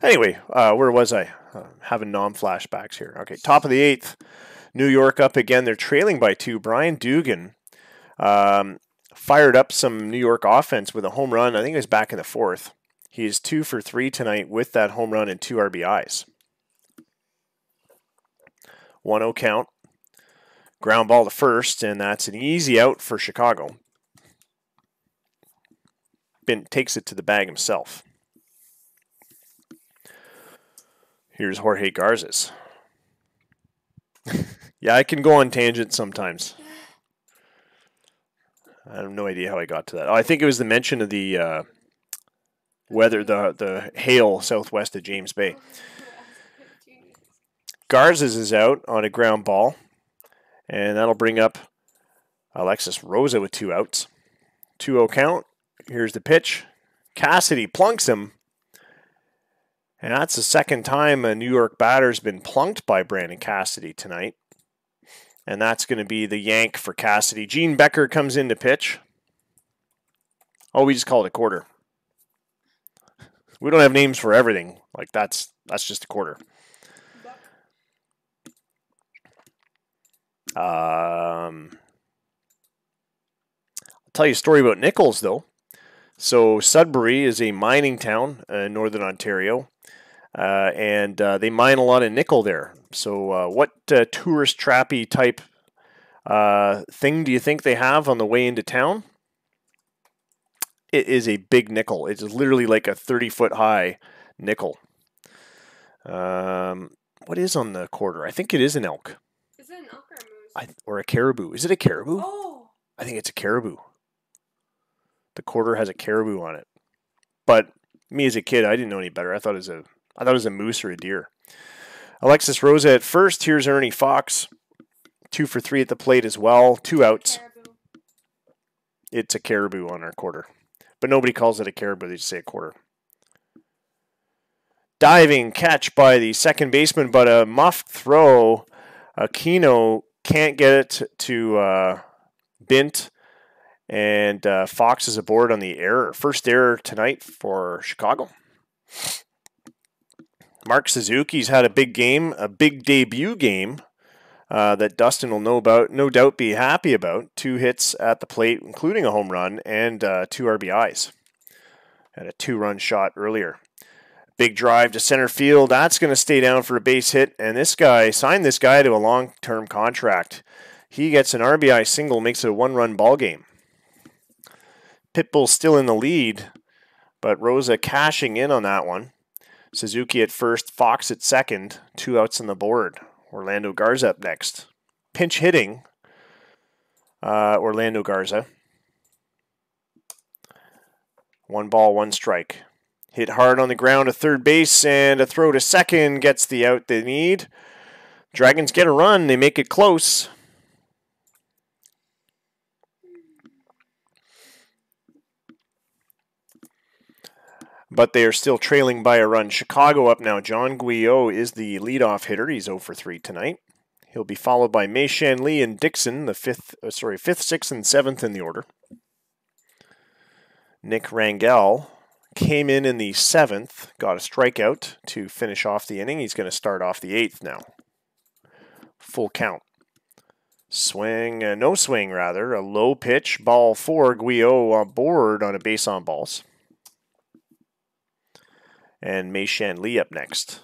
Speaker 1: Anyway, where was I? Having flashbacks here. Okay, top of the 8th. New York up again. They're trailing by 2. Brian Dugan fired up some New York offense with a home run. I think it was back in the 4th. He is 2 for 3 tonight with that home run and 2 RBIs. 1-0 count. Ground ball to first, and that's an easy out for Chicago. Bint takes it to the bag himself. Here's Jorge Garces. Yeah, I can go on tangents sometimes. I have no idea how I got to that. Oh, I think it was the mention of the weather, the hail southwest of James Bay. Garces is out on a ground ball, and that'll bring up Alexis Rosa with 2 outs. 2-0 count. Here's the pitch. Cassidy plunks him. And that's the second time a New York batter's been plunked by Brandon Cassidy tonight. And that's going to be the yank for Cassidy. Gene Becker comes in to pitch. Oh, we just called it a quarter. We don't have names for everything. Like that's just a quarter. I'll tell you a story about nickels, though. So Sudbury is a mining town in northern Ontario, and they mine a lot of nickel there. So what tourist trappy type thing do you think they have on the way into town? It is a big nickel. It's literally like a 30-foot high nickel. What is on the quarter? I think it is an elk.
Speaker 2: Is it an elk or a moose?
Speaker 1: Or a caribou. Is it a caribou?
Speaker 2: Oh.
Speaker 1: I think it's a caribou. The quarter has a caribou on it. But me as a kid, I didn't know any better. I thought it was a moose or a deer. Alexis Rosa at first. Here's Ernie Fox. 2 for 3 at the plate as well. 2 outs.
Speaker 2: Caribou.
Speaker 1: It's a caribou on our quarter. But nobody calls it a caribou. They just say a quarter. Diving catch by the second baseman, but a muffed throw. Aquino can't get it to Bint. And Fox is aboard on the error. First error tonight for Chicago. Mark Suzuki's had a big game, a big debut game that Dustin will no doubt be happy about. 2 hits at the plate, including a home run, and 2 RBIs. Had a 2-run shot earlier. Big drive to center field. That's going to stay down for a base hit. And this guy signed this guy to a long-term contract. He gets an RBI single, makes it a 1-run ball game. Pitbull's still in the lead, but Rosa cashing in on that one. Suzuki at first, Fox at second, 2 outs on the board. Orlando Garza up next. Pinch hitting, Orlando Garza. 1 ball, 1 strike. Hit hard on the ground to third base, and a throw to second gets the out they need. Dragons get a run, they make it close. But they are still trailing by a run. Chicago up now. John Guyot is the leadoff hitter. He's 0 for 3 tonight. He'll be followed by Mei-Shan Lee and Dixon, the 5th, 6th, and 7th in the order. Nick Rangel came in the 7th, got a strikeout to finish off the inning. He's going to start off the 8th now. Full count. Swing, no swing rather. A low pitch, ball 4. Guyot on board on a base on balls. And Mei-Shan Lee up next.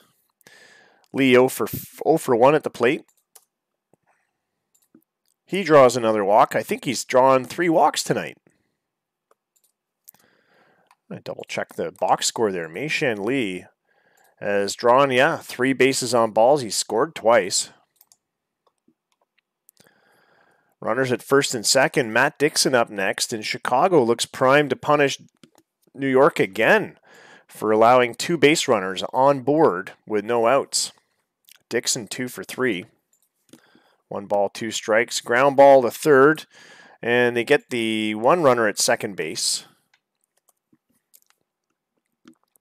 Speaker 1: Lee 0 for 1 at the plate. He draws another walk. I think he's drawn 3 walks tonight. I double check the box score there. Mei-Shan Lee has drawn, 3 bases on balls. He's scored twice. Runners at first and second. Matt Dixon up next. And Chicago looks primed to punish New York again for allowing 2 base runners on board with no outs. Dixon 2 for 3. 1 ball, 2 strikes. Ground ball to third. And they get the 1 runner at second base.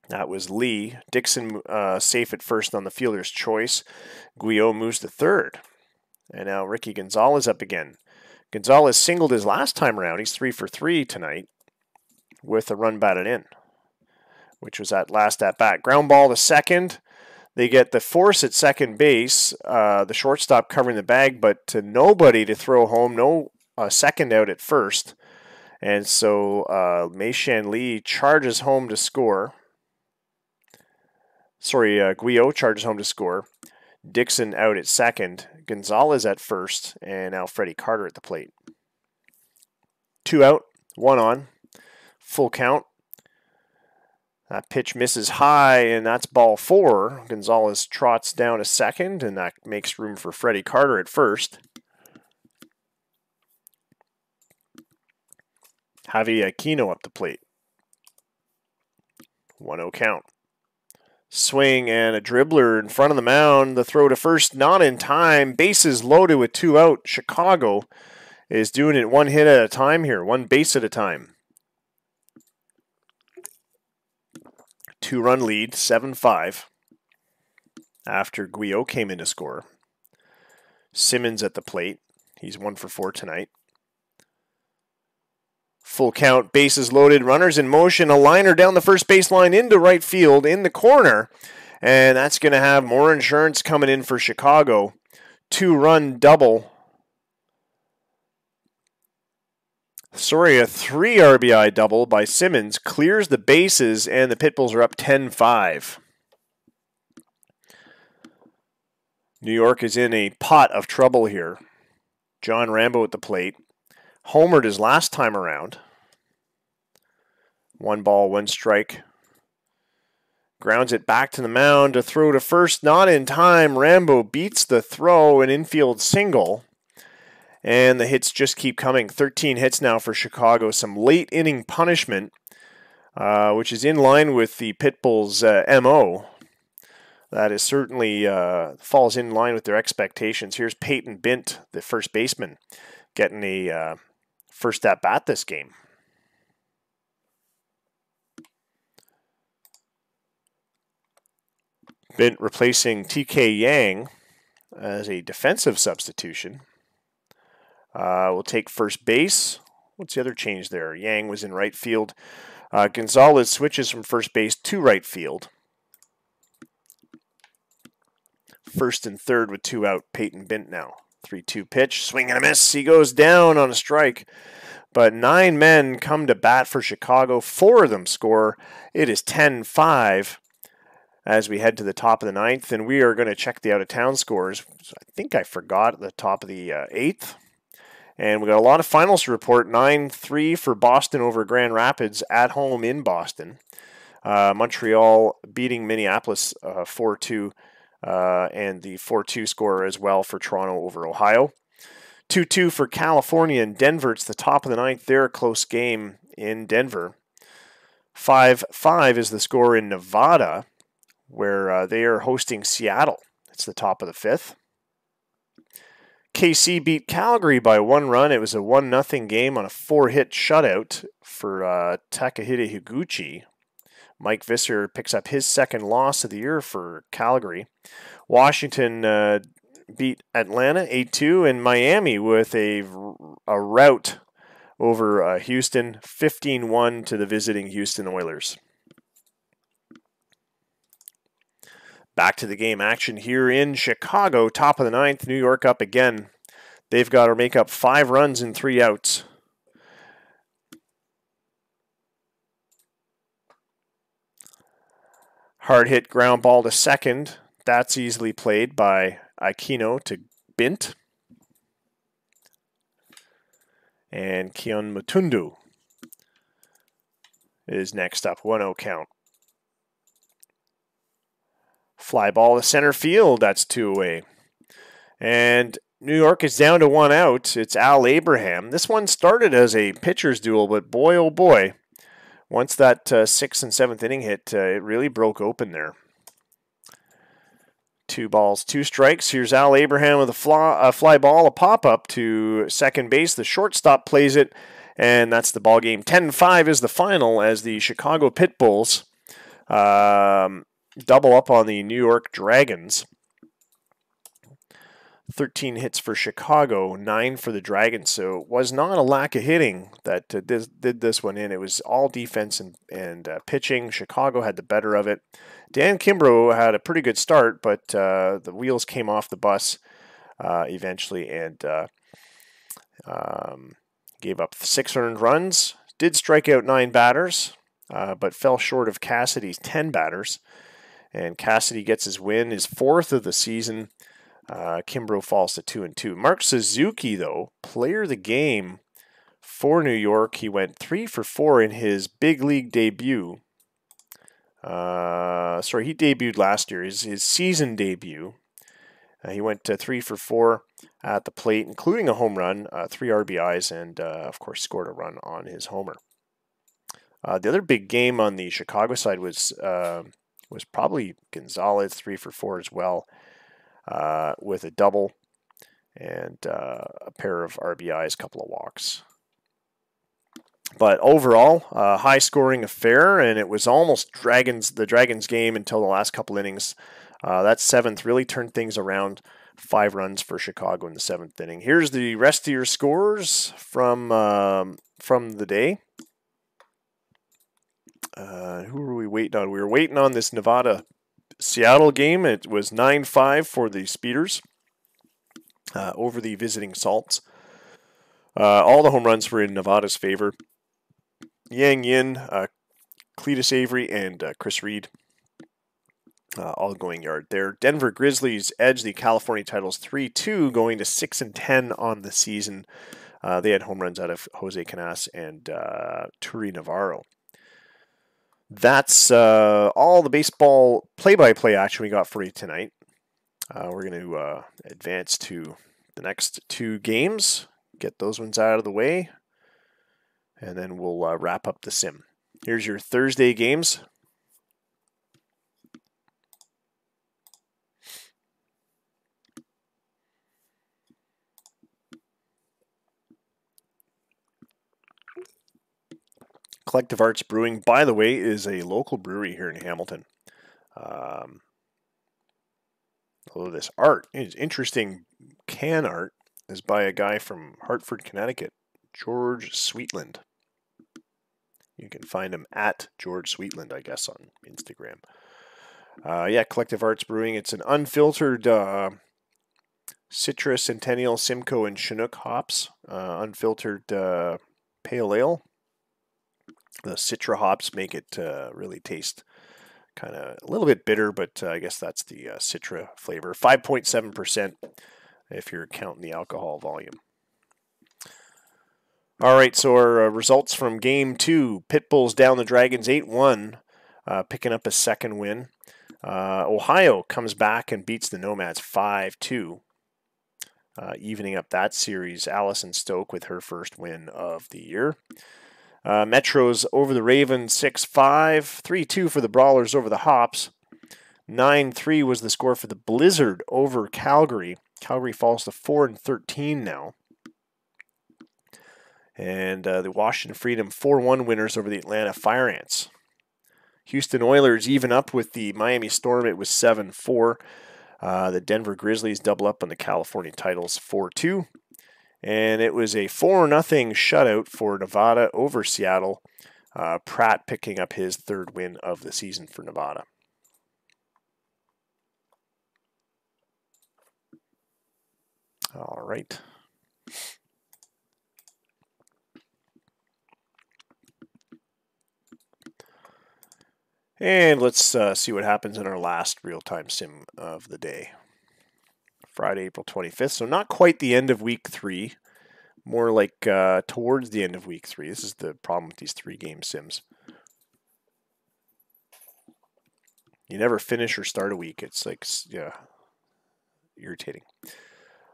Speaker 1: That was Lee. Dixon safe at first on the fielder's choice. Guyot moves to third. And now Ricky Gonzalez up again. Gonzalez singled his last time around. He's 3 for 3 tonight with a run batted in, which was at last at bat. Ground ball to second. They get the force at second base. The shortstop covering the bag, but to nobody to throw home. No second out at first. And so Mei-Shan Lee charges home to score. Guyot charges home to score. Dixon out at second. Gonzalez at first. And now Freddie Carter at the plate. 2 out, 1 on. Full count. That pitch misses high, and that's ball 4. Gonzalez trots down to second, and that makes room for Freddie Carter at first. Javi Aquino up the plate. 1-0 count. Swing and a dribbler in front of the mound. The throw to first, not in time. Bases loaded with 2 out. Chicago is doing it 1 hit at a time here, 1 base at a time. 2-run lead, 7-5. After Guyot came in to score. Simmons at the plate. He's 1 for 4 tonight. Full count, bases loaded, runners in motion, a liner down the first baseline into right field in the corner. And that's going to have more insurance coming in for Chicago. 2-run double. Sorry, a 3 RBI double by Simmons clears the bases, and the Pitbulls are up 10-5. New York is in a pot of trouble here. John Rambo at the plate. Homered his last time around. 1 ball, 1 strike. Grounds it back to the mound to throw to first, not in time. Rambo beats the throw, an infield single. And the hits just keep coming. 13 hits now for Chicago. Some late inning punishment, which is in line with the Pitbulls' MO. That is certainly falls in line with their expectations. Here's Peyton Bint, the first baseman, getting a first at bat this game. Bint replacing TK Yang as a defensive substitution. We'll take first base. What's the other change there? Yang was in right field. Gonzalez switches from first base to right field. First and third with 2 out. Peyton Bint now. 3-2 pitch. Swing and a miss. He goes down on a strike. But 9 men come to bat for Chicago. 4 of them score. It is 10-5 as we head to the top of the 9th. And we are going to check the out-of-town scores. I think I forgot at the top of the 8th. And we got a lot of finals to report. 9-3 for Boston over Grand Rapids at home in Boston. Montreal beating Minneapolis 4-2. And the 4-2 score as well for Toronto over Ohio. 2-2 for California and Denver. It's the top of the 9th. They're a close game in Denver. 5-5 is the score in Nevada, where they are hosting Seattle. It's the top of the 5th. KC beat Calgary by 1 run. It was a 1-0 game on a 4-hit shutout for Takahide Higuchi. Mike Visser picks up his 2nd loss of the year for Calgary. Washington beat Atlanta 8-2, and Miami with a rout over Houston, 15-1 to the visiting Houston Oilers. Back to the game action here in Chicago, top of the 9th. New York up again. They've got to make up 5 runs and 3 outs. Hard hit ground ball to second. That's easily played by Aquino to Bint. And Keon Matundu is next up. 1-0 count. Fly ball to center field. That's 2 away. And New York is down to 1 out. It's Al Abraham. This one started as a pitcher's duel, but boy, oh boy. Once that 6th and 7th inning hit, it really broke open there. 2 balls, 2 strikes. Here's Al Abraham with a fly ball, a pop-up to second base. The shortstop plays it, and that's the ball game. 10-5 is the final as the Chicago Pitbulls double up on the New York Dragons. 13 hits for Chicago, 9 for the Dragons. So it was not a lack of hitting that did this one in. It was all defense and pitching. Chicago had the better of it. Dan Kimbrough had a pretty good start, but the wheels came off the bus eventually and gave up 6 earned runs. Did strike out 9 batters, but fell short of Cassidy's 10 batters. And Cassidy gets his win, his 4th of the season. Kimbrough falls to 2-2. Mark Suzuki, though, player of the game for New York. He went 3 for 4 in his big league debut. He debuted last year. His season debut. He went 3 for 4 at the plate, including a home run, 3 RBIs, and of course scored a run on his homer. The other big game on the Chicago side was probably Gonzalez, 3 for 4 as well. With a double and a pair of RBIs, a couple of walks. But overall, high-scoring affair, and it was almost the Dragons game until the last couple innings. That seventh really turned things around. 5 runs for Chicago in the 7th inning. Here's the rest of your scores from the day. Who were we waiting on? We were waiting on this Nevada-Seattle game. It was 9-5 for the Speeders over the visiting Salts. All the home runs were in Nevada's favor. Yang Yin, Cletus Avery, and Chris Reed all going yard there. Denver Grizzlies edge the California Titles 3-2, going to 6-10 on the season. They had home runs out of Jose Canas and Turi Navarro. That's all the baseball play-by-play action we got for you tonight. We're going to advance to the next 2 games, get those ones out of the way, and then we'll wrap up the sim. Here's your Thursday games. Collective Arts Brewing, by the way, is a local brewery here in Hamilton. Although this art is interesting, can art is by a guy from Hartford, Connecticut, George Sweetland. You can find him at George Sweetland, I guess, on Instagram. Yeah, Collective Arts Brewing. It's an unfiltered Citra, Centennial, Simcoe, and Chinook hops. Unfiltered pale ale. The Citra hops make it really taste kind of a little bit bitter, but I guess that's the Citra flavor. 5.7% if you're counting the alcohol volume. All right, so our results from Game 2. Pitbulls down the Dragons 8-1, picking up a second win. Ohio comes back and beats the Nomads 5-2, evening up that series. Allison Stoke with her first win of the year. Metros over the Ravens 6-5, 3-2 for the Brawlers over the Hops. 9-3 was the score for the Blizzard over Calgary. Calgary falls to 4-13 now. And the Washington Freedom 4-1 winners over the Atlanta Fire Ants. Houston Oilers even up with the Miami Storm. It was 7-4. The Denver Grizzlies double up on the California Titles 4-2. And it was a 4-0 shutout for Nevada over Seattle. Pratt picking up his 3rd win of the season for Nevada. All right. And let's see what happens in our last real-time sim of the day. Friday, April 25th. So not quite the end of week 3. More like towards the end of week 3. This is the problem with these 3-game sims. You never finish or start a week. It's like, yeah, irritating.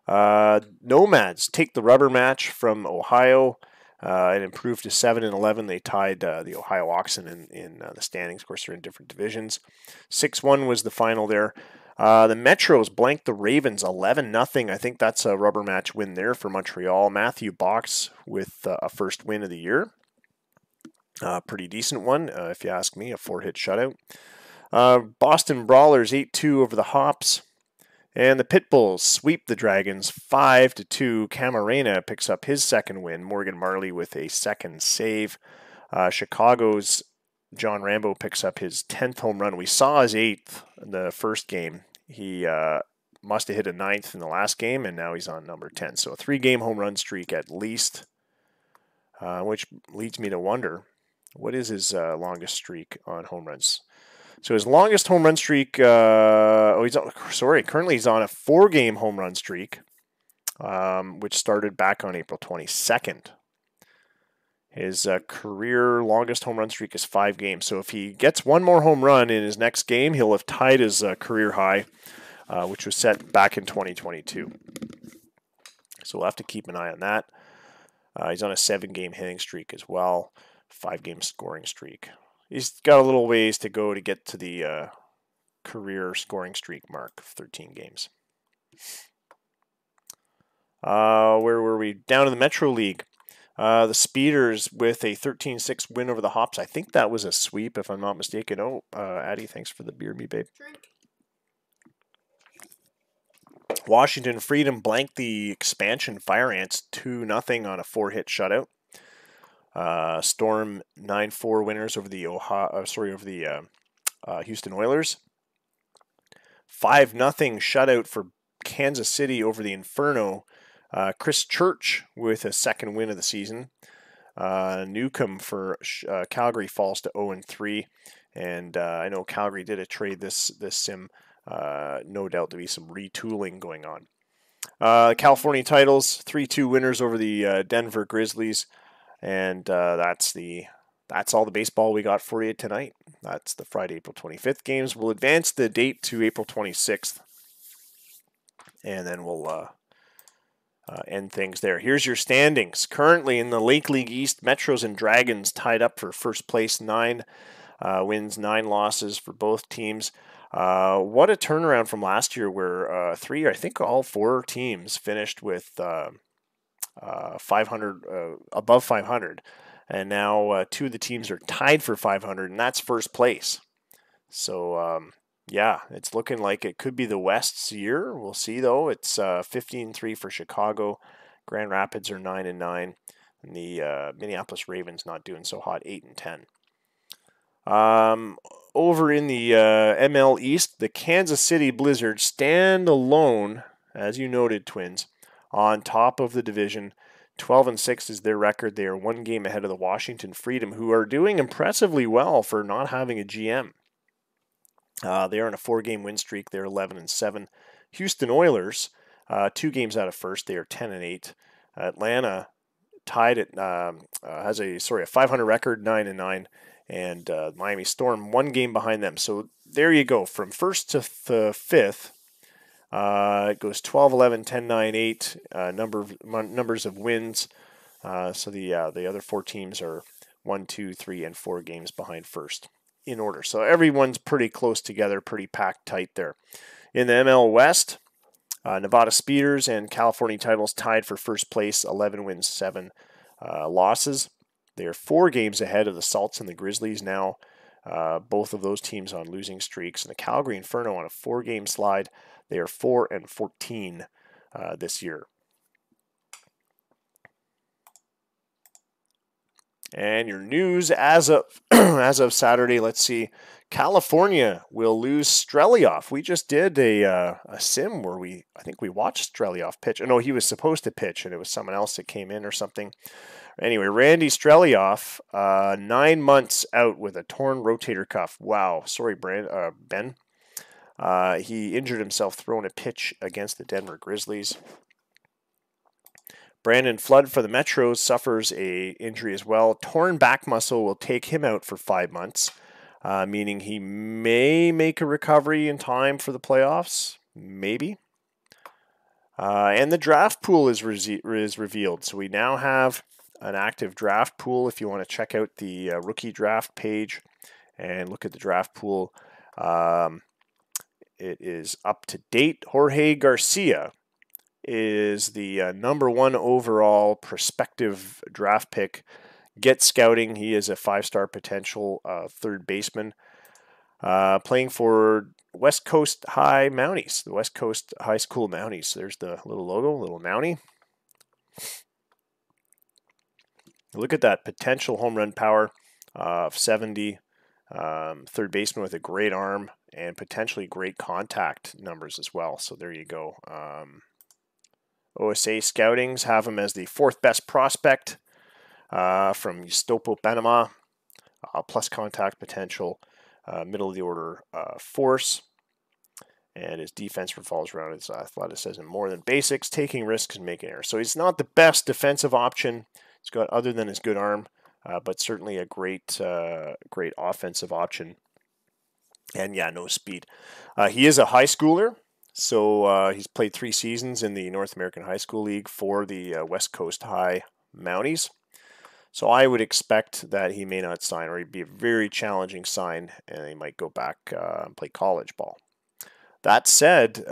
Speaker 1: Nomads take the rubber match from Ohio. It improved to 7-11. They tied the Ohio Oxen in the standings. Of course, they're in different divisions. 6-1 was the final there. The Metros blanked the Ravens 11-0. I think that's a rubber match win there for Montreal. Matthew Box with a first win of the year. Pretty decent one, if you ask me, a 4-hit shutout. Boston Brawlers 8-2 over the Hops. And the Pitbulls sweep the Dragons 5-2. Camarena picks up his 2nd win. Morgan Marley with a 2nd save. Chicago's John Rambo picks up his 10th home run. We saw his 8th in the first game. He must have hit a 9th in the last game, and now he's on number 10. So a 3-game home run streak at least, which leads me to wonder, what is his longest streak on home runs? So his longest home run streak, currently he's on a 4-game home run streak, which started back on April 22nd. His career longest home run streak is 5 games. So if he gets one more home run in his next game, he'll have tied his career high, which was set back in 2022. So we'll have to keep an eye on that. He's on a 7-game hitting streak as well, 5-game scoring streak. He's got a little ways to go to get to the career scoring streak mark of 13 games. Where were we? Down in the Metro League. The Speeders with a 13-6 win over the Hops. I think that was a sweep, if I'm not mistaken. Oh, Addie, thanks for the beer, me babe.
Speaker 2: Drink.
Speaker 1: Washington Freedom blanked the expansion Fire Ants 2-0 on a 4-hit shutout. Storm 9-4 winners over the Houston Oilers. 5-0 shutout for Kansas City over the Inferno. Chris Church with a second win of the season. Newcomb for Calgary falls to 0-3, and I know Calgary did a trade this sim. No doubt to be some retooling going on. California Titles 3-2 winners over the Denver Grizzlies, and that's all the baseball we got for you tonight. That's the Friday, April 25th games. We'll advance the date to April 26th, and then we'll end things there. Here's your standings. Currently in the Lake League East, Metros and Dragons tied up for first place. 9 wins, 9 losses for both teams. What a turnaround from last year where I think all 4 teams finished with 500, above 500. And now 2 of the teams are tied for 500, and that's first place. So, yeah, it's looking like it could be the West's year. We'll see, though. It's 15-3 for Chicago. Grand Rapids are 9-9. And the Minneapolis Ravens not doing so hot, 8-10. Over in the ML East, the Kansas City Blizzard stand alone, as you noted, Twins, on top of the division. 12-6 is their record. They are 1 game ahead of the Washington Freedom, who are doing impressively well for not having a GM. They are on a 4-game win streak. They're 11-7. Houston Oilers, 2 games out of first. They are 10-8. Atlanta tied at has a 500 record, 9-9, and Miami Storm 1 game behind them. So there you go. From first to fifth, it goes 12-11, 10-9, 8. Numbers of wins. So the other 4 teams are 1, 2, 3, and 4 games behind first in order. So everyone's pretty close together, pretty packed tight there. In the ML West, Nevada Speeders and California Titles tied for first place, 11 wins, 7 losses. They are 4 games ahead of the Salts and the Grizzlies now. Both of those teams on losing streaks. And the Calgary Inferno on a 4-game slide. They are 4-14 this year. And your news as of as of Saturday, let's see. California will lose Strelioff. We just did a sim where I think we watched Strelioff pitch. No, he was supposed to pitch, and it was someone else that came in or something. Anyway, Randy Strelioff, 9 months out with a torn rotator cuff. Wow. Sorry, Ben. He injured himself throwing a pitch against the Denver Grizzlies. Brandon Flood for the Metros suffers a injury as well. Torn back muscle will take him out for 5 months, meaning he may make a recovery in time for the playoffs. Maybe. And the draft pool is revealed. So we now have an active draft pool. If you want to check out the rookie draft page and look at the draft pool, it is up to date. Jorge Garcia is the number 1 overall prospective draft pick. Get scouting. He is a 5-star potential third baseman playing for West Coast High Mounties, the West Coast High School Mounties. There's the little logo, little Mountie. Look at that potential home run power of 70. Third baseman with a great arm and potentially great contact numbers as well. So there you go. OSA Scoutings have him as the 4th best prospect from Yustopo Panama. Plus contact potential, middle of the order force. And his defense revolves around his athleticism more than basics, taking risks and making errors. So he's not the best defensive option. He's got, other than his good arm, but certainly a great offensive option. And yeah, no speed. He is a high schooler, so he's played 3 seasons in the North American High School League for the West Coast High Mounties. So I would expect that he may not sign, or he'd be a very challenging sign, and he might go back and play college ball. That said,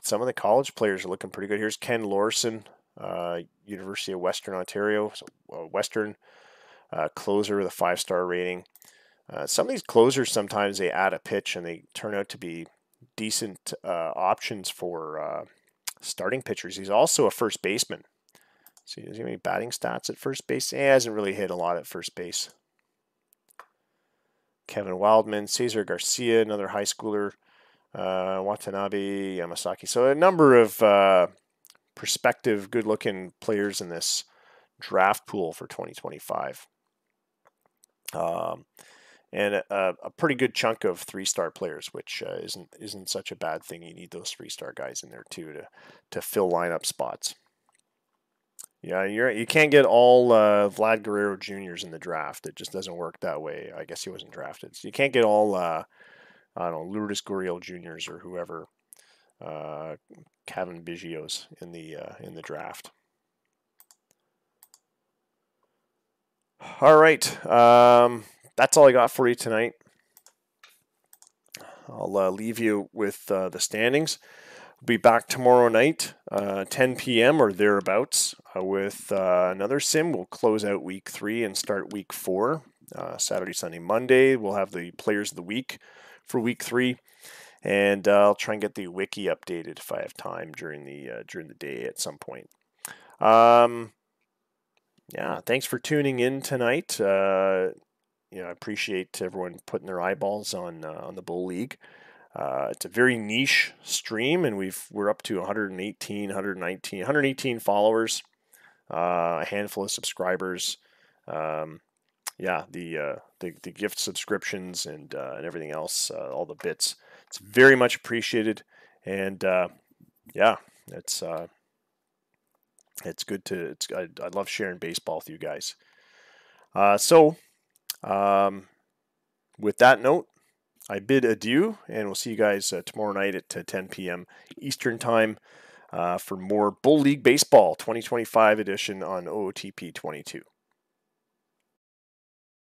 Speaker 1: some of the college players are looking pretty good. Here's Ken Lorson, University of Western Ontario, so Western closer with a 5-star rating. Some of these closers, sometimes they add a pitch and they turn out to be decent options for starting pitchers. He's also a first baseman. So does he have any batting stats at first base? He hasn't really hit a lot at first base. Kevin Wildman, Cesar Garcia, another high schooler, Watanabe, Yamasaki. So a number of prospective, good-looking players in this draft pool for 2025. And a pretty good chunk of three-star players, which isn't such a bad thing. You need those three-star guys in there too to fill lineup spots. Yeah, you can't get all Vlad Guerrero Juniors in the draft. It just doesn't work that way. I guess he wasn't drafted, so you can't get all I don't know, Lourdes Gurriel Juniors or whoever, Kevin Biggios in the draft. All right, that's all I got for you tonight. I'll leave you with the standings. We'll be back tomorrow night, 10 p.m. or thereabouts, with another sim. We'll close out week 3 and start week 4. Saturday, Sunday, Monday. We'll have the players of the week for week 3, and I'll try and get the wiki updated if I have time during the day at some point. Yeah, thanks for tuning in tonight. I appreciate everyone putting their eyeballs on the Bull League. It's a very niche stream, and we're up to 118 followers, a handful of subscribers. The gift subscriptions and everything else, all the bits. It's very much appreciated, and it's good to. I love sharing baseball with you guys. With that note, I bid adieu, and we'll see you guys tomorrow night at 10 p.m. Eastern Time for more Bull League Baseball 2025 edition on OOTP 22.